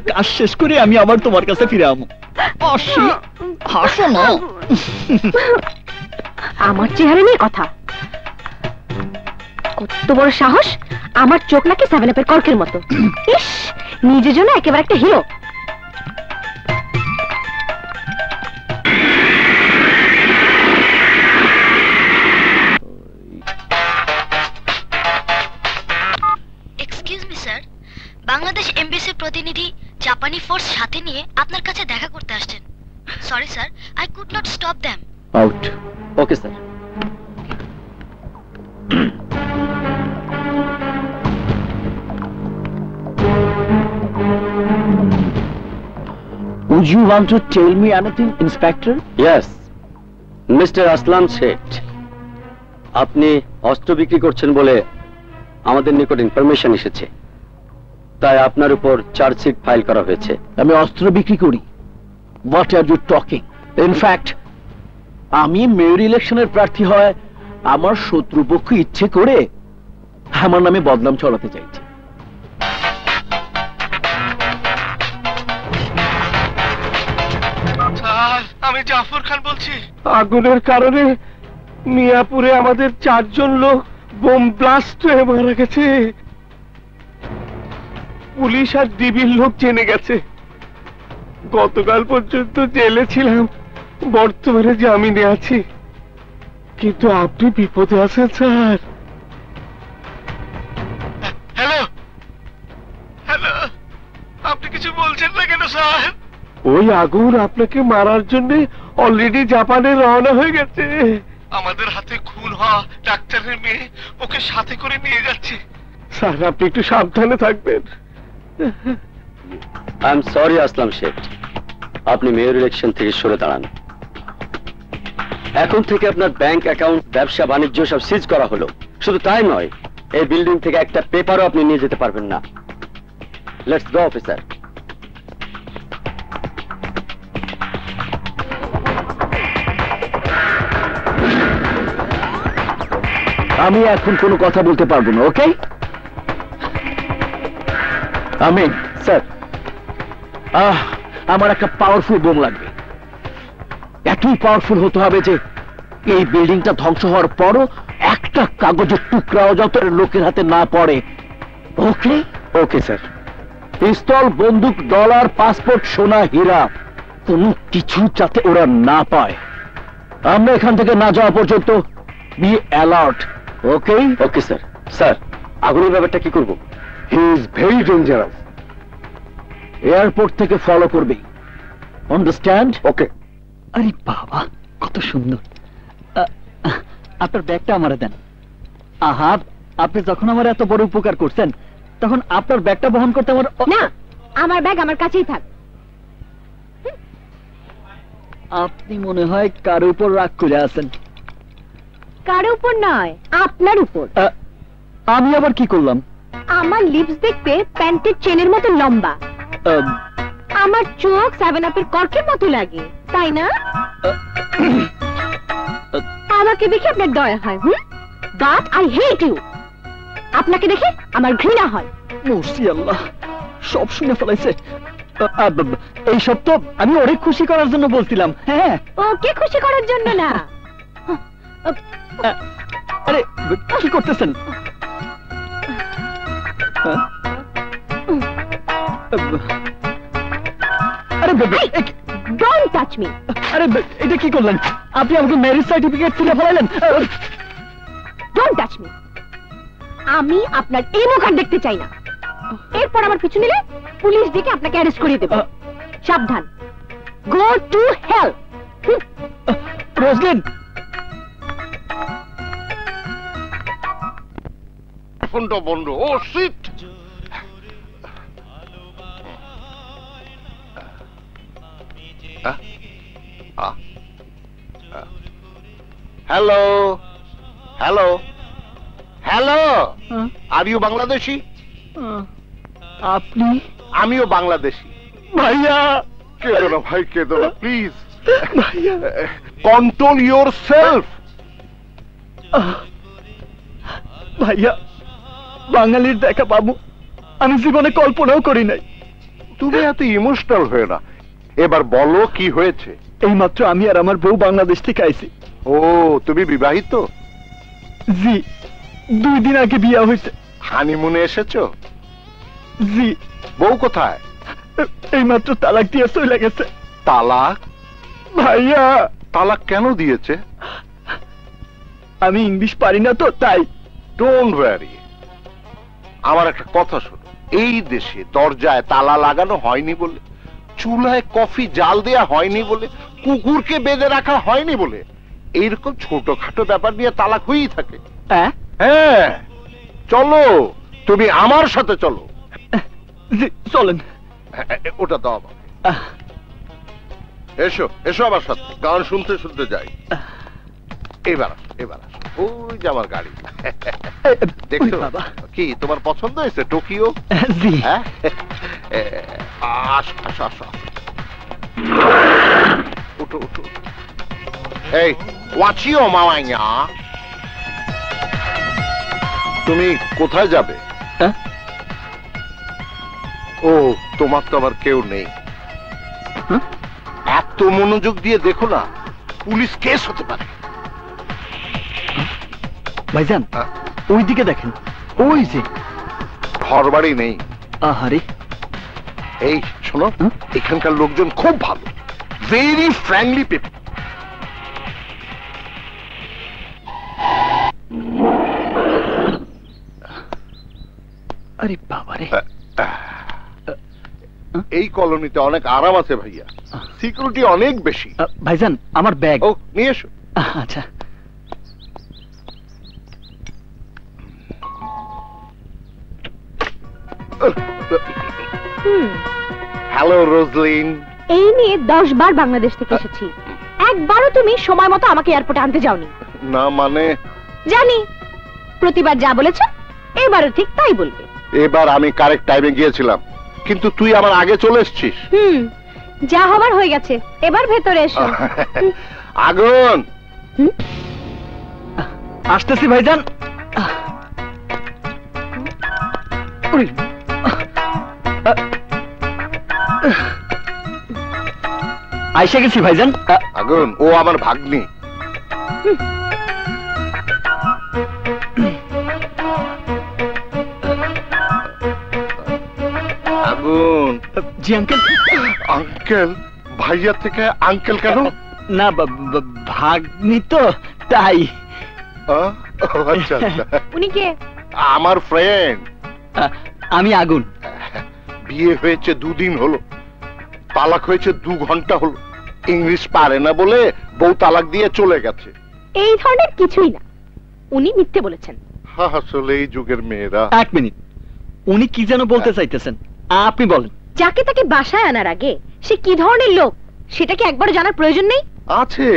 কাজ শেষ করে আমি আবার তোমার কাছে ফিরে আমো। আসি, হাসো না। আমার চেহারা নিয়ে কথা? কত বড় সাহস! আমার চোখ নাকি 7 আপের কর্কের মতো। ইস, নিজের জন্য একেবারে একটা hero. Excuse me sir, Bangladesh এমবিসির প্রতিনিধি জাপানি ফোর্স সাথে নিয়ে আপনার কাছে দেখা করতে আসছেন। Sorry sir, I could not stop them. Out. Okay sir. Would you want to tell me anything, Inspector? Yes, mister Aslam Seth, আপনি অস্ত্র বিক্রি করছেন বলে আমাদের নিকট ইনফরমেশন এসেছে, তাই আপনার উপর চার্জশিট ফাইল করা হয়েছে। আমি অস্ত্র বিক্রি করি? What are you talking? In fact, আমি মেয়র ইলেকশনের প্রার্থী হয় আমার শত্রুপক্ষ ইচ্ছে করে আমার নামে বদনাম ছড়াতে চাইছে। স্যার, আমি জাফর খান বলছি। আগুনের কারণে মিয়াপুরে আমাদের 4 জন লোক বোম ব্লাস্ট হয়ে মারা গেছে। পুলিশ আর ডিবির লোক জেনে গেছে। গতকাল পর্যন্ত জেলে ছিলাম, বর্তমানে জামিনে আছি, কিন্তু আপনি বিপদে আছেন স্যার। হ্যালো হ্যালো, আপনি কিছু বলছেন না কেন স্যার? ওই আগুন আপনাকে মারার জন্য অলরেডি জাপানে রওনা হয়ে গেছে। আমাদের হাতে খুন হওয়া ডাক্তারের মেয়ে ওকে সাথে করে নিয়ে যাচ্ছে। স্যার, আপনি একটু সাবধানে থাকবেন। আই এম সরি আসলাম শেঠ, আপনি মেয়র ইলেকশন থেকে সরে দাঁড়ান। এখন থেকে আপনার ব্যাংক অ্যাকাউন্ট, ব্যবসা বাণিজ্য সব সিজ করা হলো। শুধু তাই নয়, এই বিল্ডিং থেকে একটা পেপারও আপনি নিয়ে যেতে পারবেন না। Let's go officer. আমি এখন কোনো কথা বলতে পারবো না, ওকে? আমি স্যার, আমার একটা পাওয়ারফুল বোম লাগবে। এতই পাওয়ারফুল হতে হবে যে এই বিল্ডিংটা ধ্বংস হওয়ার পরও একটা কাগজের টুকরাও যত লোকের হাতে না পড়ে। ওকে? Okay sir. পিস্তল, বন্দুক, ডলার, পাসপোর্ট, সোনা, হীরা, কোনো কিছু যাতে ওরা না পায়। আমরা এখান থেকে না যাওয়া পর্যন্ত be alert, okay? Okay sir. Sir, আগুনের ব্যাপারটা কি করব? He is very dangerous. Airport থেকে ফলো করবে, আন্ডারস্ট্যান্ড? ওকে। আরে বাবা, কত সুন্দর। আপনার ব্যাগটা আমারে দেন। আহা, আপনি যখন আমার এত বড় উপকার করছেন তখন আপনার ব্যাগটা বহন করতে আমার না, আমার ব্যাগ আমার কাছেই থাক। আপনি মনে হয় কার উপর রাগ করে আছেন। কার উপর নয়, আপনার উপর। আমি আবার কি করলাম? আমার লিপস দেখতে প্যান্টের চেনের মতো লম্বা, আমার চোখ 7 আপের কর্কের মতো লাগে, তাই না? আমাকে দেখে আপনার দয়া হয়, বাট আই হেট ইউ। আপনাকে দেখে আমার ঘৃণা হয়। মুর্শি আল্লাহ, সব শুনে ফেলাইছে। এইসব তো আমি অনেক খুশি করার জন্য বলছিলাম। হ্যাঁ, ওকে খুশি করার জন্য না। আরে কি করতেছেন? আরে ডোন্ট টাচ মি। আরে এটা কি করলেন আপনি? আমাকে ম্যারেজ সার্টিফিকেট তুলে ফেলালেন। Don't touch me. আমি আপনার এই মুখ আর দেখতে চাই না। এরপর আমার পিছু নিলে পুলিশ ডেকে আপনাকে অ্যারেস্ট করিয়ে দেব। সাবধান। গো টু হেল। রোজলিন, ফোনটা বন্ধ। Oh shit. Hello hello hello, are you Bangladeshi? আপনি? আমিও বাংলাদেশি। ভাইয়া কেঁদো না ভাই, কেঁদো না প্লিজ। ভাইয়া কন্ট্রোল ইউর সেলফ। ভাইয়া, বাঙালির দেখা পাবো আমি জীবনে কল্পনাও করি নাই। তুমি এত ইমোশনাল হয়ে না, এবার বলো কি হয়েছে। এইমাত্র আমি আর আমার বউ বাংলাদেশ থেকে আইছি। ও, তুমি বিবাহিত? জি, 2 দিন আগে বিয়ে হয়েছে। হানিমুনে এসেছো? জি। বউ কোথায়? এইমাত্র তালাক দিয়ে চলে গেছে। তালাক? ভাইয়া তালাক কেন দিয়েছে? আমি ইংলিশ পারি না তো তাই। ডোন্ট ওয়ারি, আমার একটা কথা শোনো। এই দেশে দরজায় তালা লাগানো হয়নি বলে, চুলায় কফি জাল দেয়া হয়নি বলে, কুকুরকে বেঁধে রাখা হয়নি বলে, এইরকম ছোটখাটো ব্যাপার নিয়ে তালাক হয়েই থাকে। হ্যাঁ, চলো তুমি আমার সাথে চলো। জি চলেন। ওটা দাও আমাকে। এসো এসো আমার সাথে, গান শুনতে শুনতে যাই। এবার আসো, এবার আসো। ওই যে আমার গাড়ি দেখছো? কি তোমার পছন্দ হয়েছে টোকিও? জি। হ্যাঁ, আসো আসো আসো। উঠো উঠো। এই ওয়াচিও মামাইয়া, তুমি কোথায় যাবে? ও, তোমার তো আবার কেউ নেই। এত মনোযোগ দিয়ে দেখো না, পুলিশ কেস হতে পারে। ভাইজান ওই দিকে দেখেন, ওই যে ঘর বাড়ি নেই। আহারে। এই শোনো, এখানকার লোকজন খুব ভালো, ভেরি ফ্র্যাঙ্কলি পিপল। আরে বাবারে। এই কলোনিতে অনেক আরাম আছে ভাইয়া, সিকিউরিটি অনেক বেশি। ভাইজান আমার ব্যাগ। ও, নিয়ে এসো। আচ্ছা। হ্যালো রোজলিন। এই নিয়ে 10 বার বাংলাদেশ থেকে এসেছি, একবারও তুমি সময় মতো আমাকে এয়ারপোর্টে আনতে যাওনি। না মানে? জানি প্রতিবার যা বলেছ এবারও ঠিক তাই বলবে। এবার আমি কারেক্ট টাইমে গিয়েছিলাম, কিন্তু তুই আমার আগে চলে এসেছিস। যা হবার হয়ে গেছে, এবার ভেতরে এসো। আগুন। আসতেছি ভাইজান। আইসা গেছি ভাইজান। আগুন, ও আমার ভাগ্নি। আগুন। জি আঙ্কেল। আঙ্কেল? ভাইয়া থেকে আঙ্কেল কেন? না ভাগ্নি তো তাই। আচ্ছা আচ্ছা। উনি কে? আমার ফ্রেন্ড। আমি আগুন। বিয়ে হয়েছে 2 দিন হলো, তালাক হয়েছে 2 ঘন্টা হলো। ইংলিশ পারে না বলে বউ তালাক দিয়ে চলে গেছে। এই ধরনের কিছুই না, উনি মিথ্যে বলেছেন। আসলে এই যুগের মেয়েরা। 1 মিনিট, উনি কি যেন বলতে চাইতেছেন, আপনি বলেন। যাকে তাকে বাসায় আনার আগে সে কি ধরনের লোক সেটা কি একবার জানার প্রয়োজন নেই? আছে,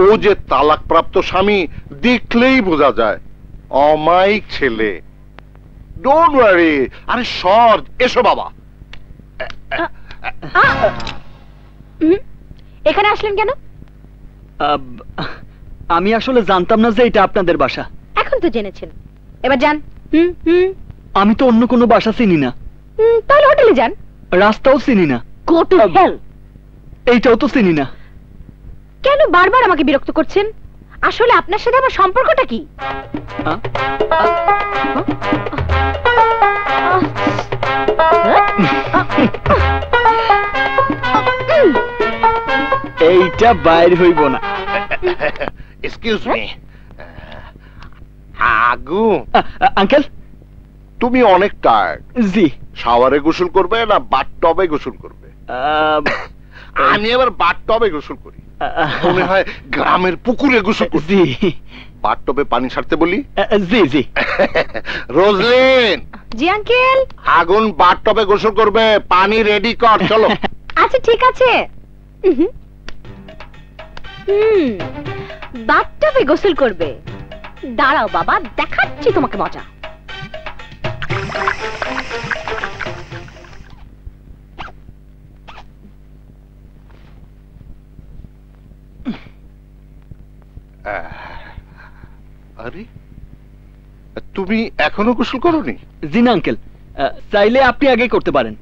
ও যে তালাক প্রাপ্ত স্বামী দেখলেই বোঝা যায়। অমায়িক ছেলে। Don't worry. আরে সর, এসো বাবা। এখানে আসলেন কেন? আমি আসলে জানতাম না যে এটা আপনাদের বাসা। এখন তো জেনেছেন, এবার যান। আমি তো অন্য কোনো বাসা চিনি না। তাহলে হোটেলে যান। রাস্তাও চিনি না। Go to hell. এইটাও তো চিনি না। কেন বারবার আমাকে বিরক্ত করছেন? আসলে আপনার সাথে আমার সম্পর্কটা কি? এইটা বাইর হইব না। এক্সকিউজ মি আগুন, আঙ্কেল। তুমি অনেক টায়ার্ড, জি। শাওয়ারে গোসল করবে না বাথটবে গোসল করবে? আমি আবার বাথটবে গোসল করি, মনে হয় গ্রামের পুকুরে গোসল করি। জি। বাথটবে পানি ছাড়তে বলি? জি জি। রোজলিন। জি আঙ্কেল। আগুন বাথটবে গোসল করবে, পানি রেডি কর, চলো। আচ্ছা ঠিক আছে। বাথটবে গোসল করবে? দাঁড়াও বাবা, দেখাচ্ছি তোমাকে মজা। আরে তুমি এখনো গোসল করোনি? জি না আঙ্কেল, চাইলে আপনি আগে করতে পারেন।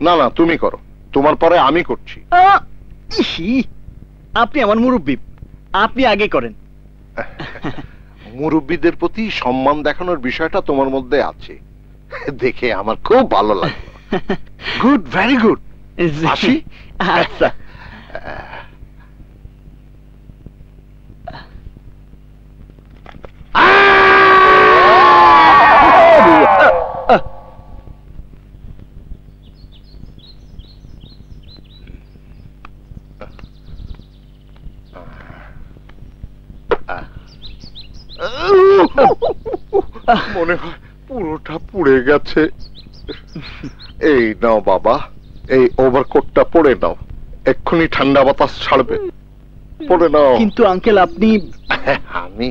না না, তুমি করো, তোমার পরে আমি করছি। আপনি আমার মুরব্বি, আপনি আগে করেন। মুরব্বীদের প্রতি সম্মান দেখানোর বিষয়টা তোমার মধ্যে আছে, দেখে আমার খুব ভালো লাগলো। Good, very good. আসি। আচ্ছা। মনে হয় পুরোটা পুড়ে গেছে। এই নাও বাবা, এই ওভারকোটটা পরে নাও, এক্ষুনি ঠান্ডা বাতাস ছাড়বে, পরে নাও। কিন্তু আঙ্কেল আপনি। আমি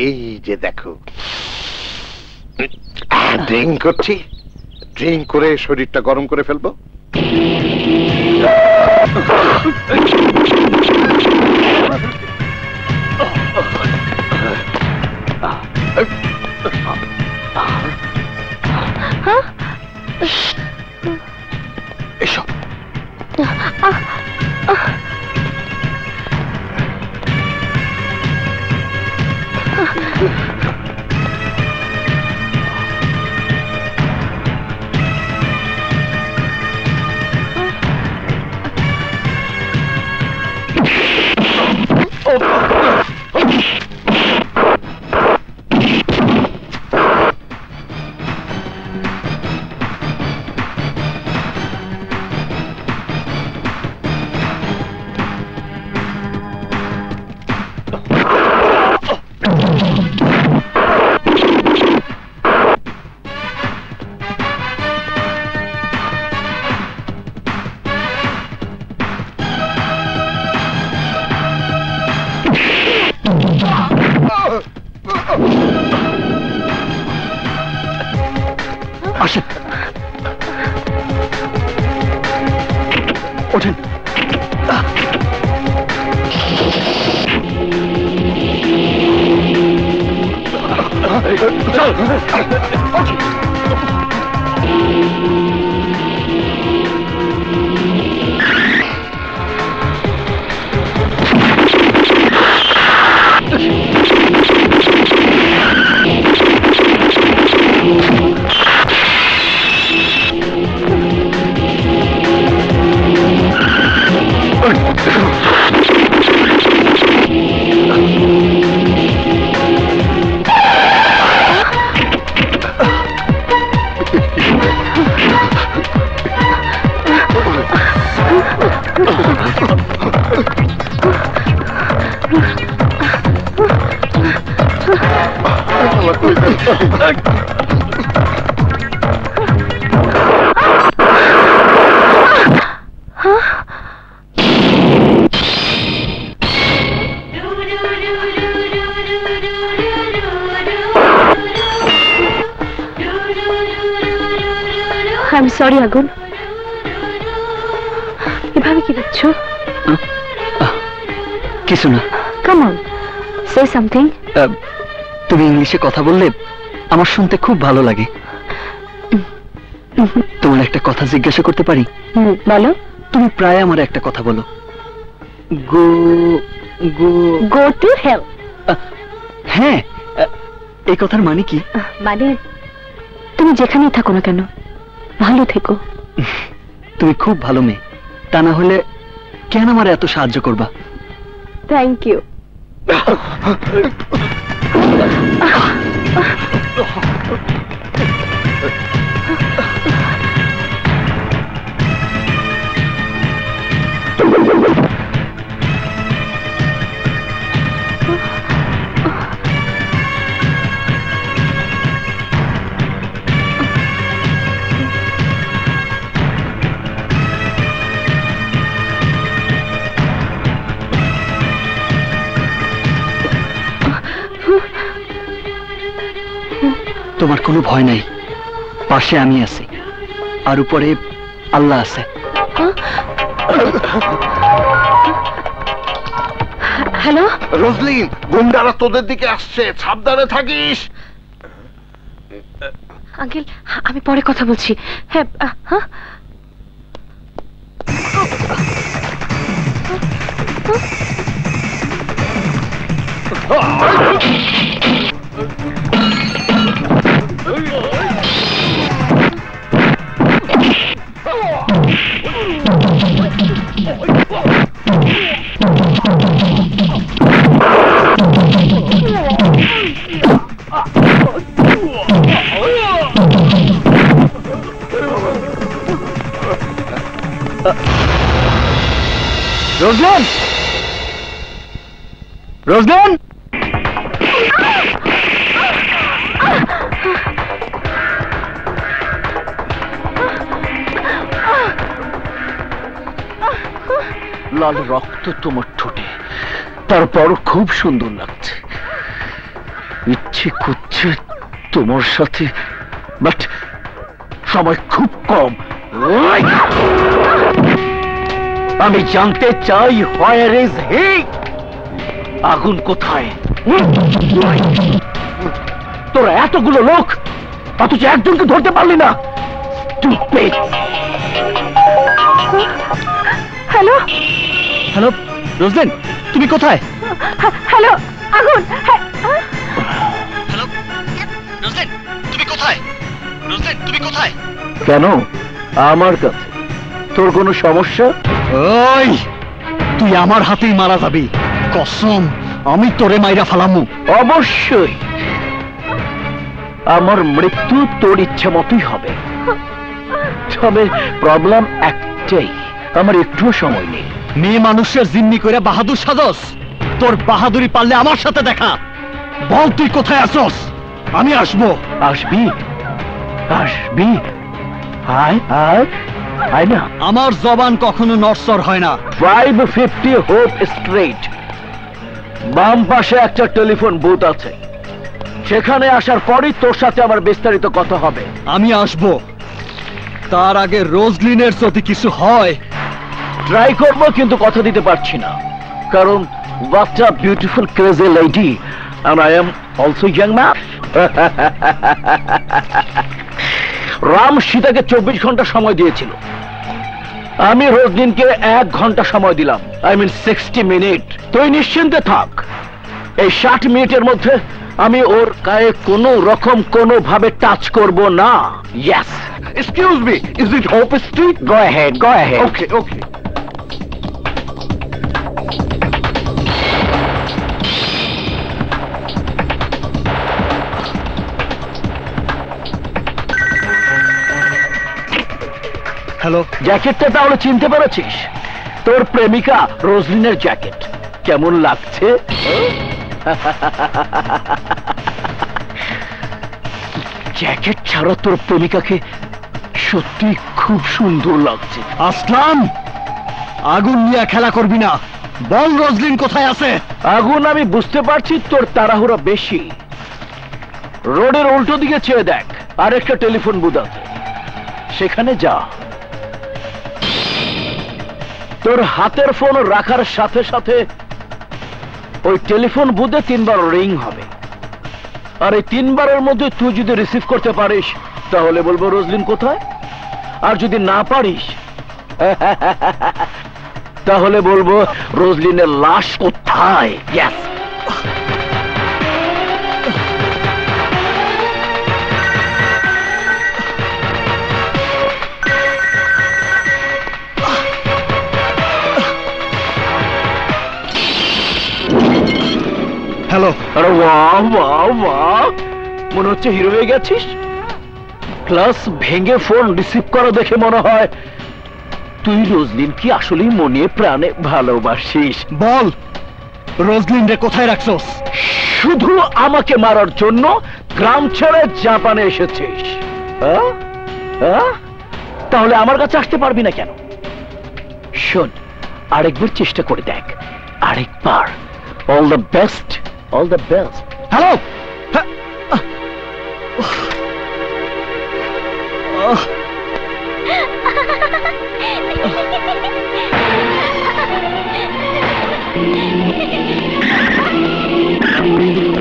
এই যে দেখো ড্রিঙ্ক করছি, ড্রিঙ্ক করে শরীরটা গরম করে ফেলবো। এসো। আসেন, ওঠেন। I'm sorry, আগুন। এভাবে কি দেখছো? কিছু না। Come on, say something. তুমি ইংলিশে কথা বললে আমার শুনতে খুব ভালো লাগে। তোমার একটা কথা জিজ্ঞাসা করতে পারি? বলো। তুমি প্রায় আমার একটা কথা বলো, গো গো গো টু হেল। হ্যাঁ, এই কথার মানে কি? মানে তুমি যেখানেই থাকো না কেন ভালো থেকো। তুমি খুব ভালো মেয়ে, তা না হলে কেন আমার এত সাহায্য করবা? Thank you. তোমার কোনো ভয় নাই, পাশে আমি আছি, আর উপরে আল্লাহ আছে। হ্যালো রোজলিন, গুন্ডারা তোদের দিকে আসছে, সাবধানে থাকিস। আঙ্কেল, আমি পরে কথা বলছি। হ্যাঁ হ্যাঁ। রোজলিন, রোজলিন, লাল রক্ত তোমার ঠোঁটে, তারপর খুব সুন্দর লাগছে। ইচ্ছে করছে তোমার সাথে, বাট সময় খুব কম। আমি জানতে চাই, হোয়ার ইজ হি? আগুন কোথায়? তোরা এতগুলো লোক, অথচ একজনকে ধরতে পারলি না। হ্যালো হ্যালো রোজলিন, তুমি কোথায়? হ্যালো, আগুন। হ্যালো রোজলিন, তুমি কোথায়? রোজলিন, তুমি কোথায়? কেন আমার কাছে? তোর কোনো সমস্যা? ওই, তুই আমার হাতেই মারা যাবি, কসম। আমি তোরে মাইরা ফালামু। অবশ্যই, আমার মৃত্যু তোর ইচ্ছে মতোই হবে। তবে প্রবলেম একটাই, আমার একটুও সময় নেই। মেয়ে মানুষের জিম্মি করে বাহাদুর সাজস? তোর বাহাদুরি পারলে আমার সাথে দেখা। বল তুই কোথায় আসস? আমি আসবো। আসবি? আসবি? আয় আয় আয় না। আমার জবান কখনো নড়চড় হয় না। 550 হোপ স্ট্রিট, বাম পাশে একটা টেলিফোন বুথ আছে, সেখানে আসার পরই তোর সাথে আমার বিস্তারিত কথা হবে। আমি আসবো, তার আগে রোজলিনের যদি কিছু হয়। ট্রাই করব, কিন্তু কথা দিতে পারছি না, কারণ what a beautiful crazy lady and I am also young man. Ram সীতাকে 24 ঘন্টা সময় দিয়েছিল, আমি রোজলিনকে 1 ঘন্টা সময় দিলাম, I mean 60 মিনিট। তুই নিশ্চিন্তে থাক, এই 60 মিনিটের মধ্যে আমি ওর গায়ে কোনো রকম কোনো ভাবে টাচ করব না। Yes. Excuse me, is it Hope Street? Go ahead, go ahead. Okay, okay. Hello, জ্যাকেটটা তাহলে চিনতে পেরেছিস? তোর প্রেমিকা রোজলিনের জ্যাকেট। কেমন লাগছে? জ্যাকেট ছাড়া তোর প্রেমিকাকে সত্যি খুব সুন্দর লাগছে। আসলাম, আগুন নিয়ে খেলা করবি না। বল রোজলিন কোথায় আছে? আগুন আমি বুঝতে পারছি, তোর তাড়াহুড়া বেশি। রোডের উল্টো দিকে চেয়ে দেখ, আরেকটা টেলিফোন বুথ আছে, সেখানে যা। তোর হাতের ফোন রাখার সাথে সাথে ওই টেলিফোন বুথে 3 বার রিং হবে, আর এই 3 বারের মধ্যে তুই যদি রিসিভ করতে পারিস তাহলে বলবো রোজলিন কোথায়, আর যদি না পারিস তাহলে বলবো রোজলিনের লাশ কোথায়। Yes. হ্যালো। আরে বাহ বাহ বাহ, মনে হচ্ছে হিরো হয়ে গেছিস। ক্লাস ভেঙে ফোন রিসিভ করা দেখে মনে হয় তুই রোজলিন কি আসলেই মনে প্রাণে ভালোবাসিস। বল, রোজলিন রে কোথায় রাখছস? শুধু আমাকে মারার জন্য গ্রাম ছেড়ে জাপানে এসেছিস? তাহলে আমার কাছে আসতে পারবি না কেন? শোন, আরেকবার চেষ্টা করে দেখ, আরেকবার। All the best, all the best. Hello.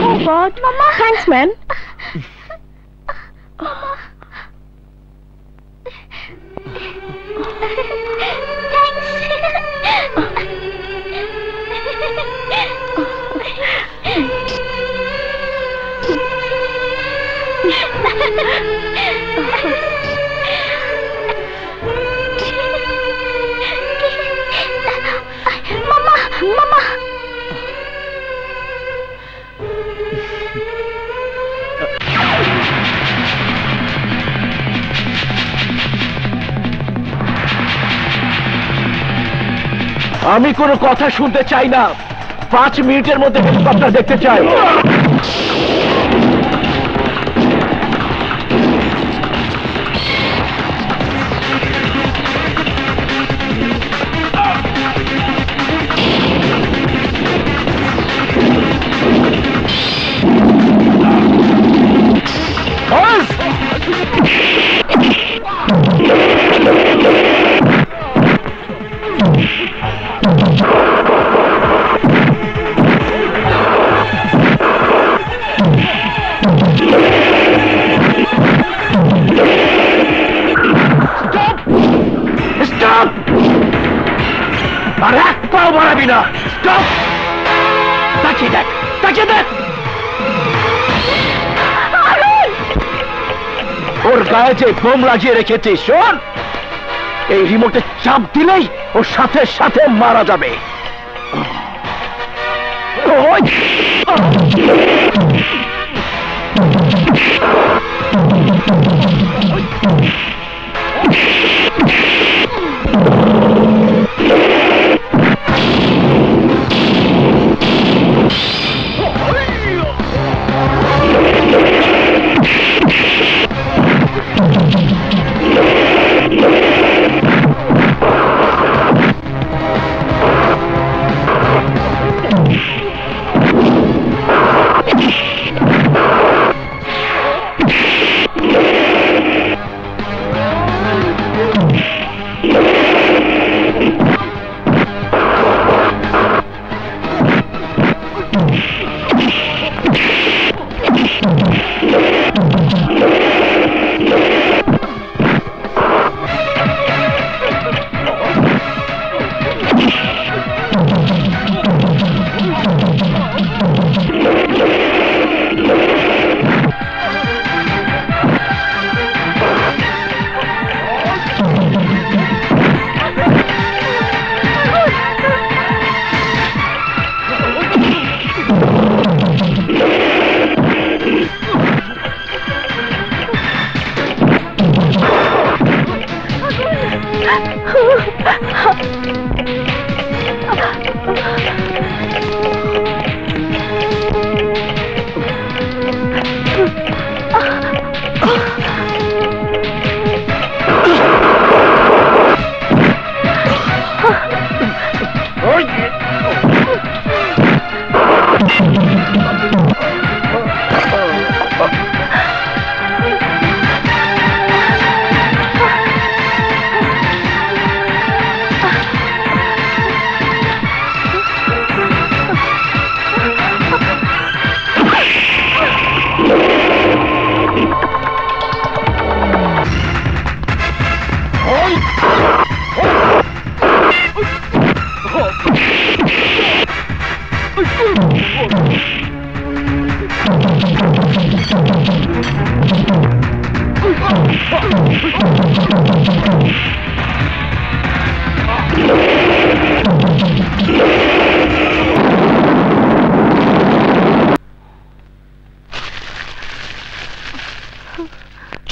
Oh God, Mama. Thanks, man. Mama, Mama. আমি কোনো কথা শুনতে চাই না। 5 মিনিটের মধ্যে হেলিকপ্টার দেখতে চাই। আর এক পাও বাড়াবি না। স্টপ! তাকিয়ে দেখ, তাকিয়ে দেখ। ওর গায়ে যে বোম লাগিয়ে রেখেছিস, শোন, এই রিমোটে চাপ দিলেই ওর সাথে সাথে মারা যাবে।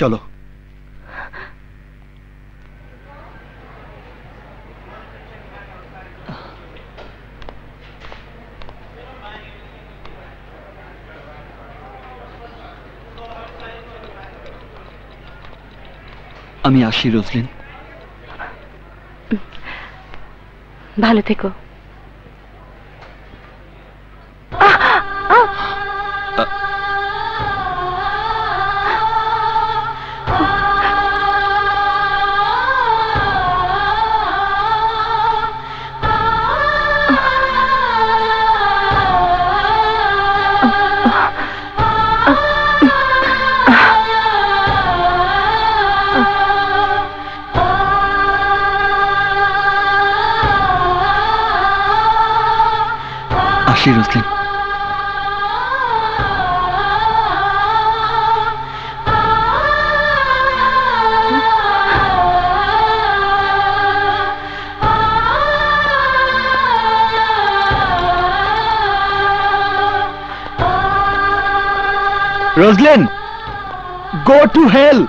চলো। আমি আসি রোজলিন। ভালো থেকো। আসি রোজলিন। Roslyn, go to hell.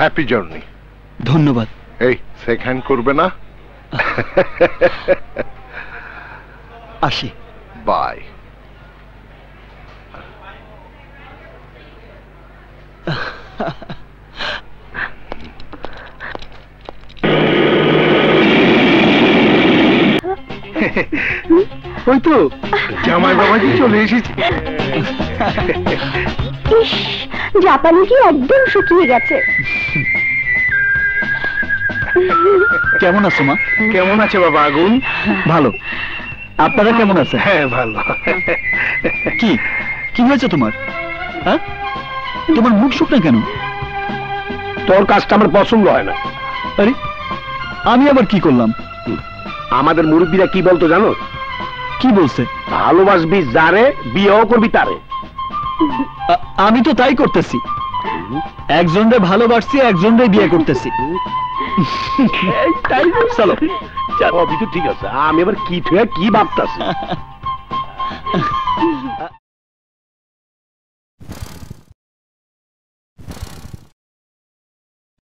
Happy journey. ধন্যবাদ। এই সেকেন্ড করবে না? আসি। বাই। ওই তো জামাই বাবাজি চলে এসেছে। ইস, জাপানি কি একদম শুকিয়ে গেছে। কেমন আছো মা? কেমন আছে বাবা আগুন? ভালো। আপনারা কেমন আছেন? হ্যাঁ ভালো। কি কি হয়েছে তোমার? হ্যাঁ, তোমার মুখ শুকনো কেন? তোর কাজটা আমার পছন্দ হয় না। আরে আমি আবার কি করলাম? আমাদের মুরব্বীরা কি বলতো জানো? কি বলছে? ভালোবাসবি যারে, বিয়েও করবি তারে। আমি তো তাই করতেছি। একজনরে ভালোবাসছি, একজনরে বিয়ে করতেছি। তাই চলো। ঠিক আছে, আমি এবার কি থেকে কি ভাবতাছি।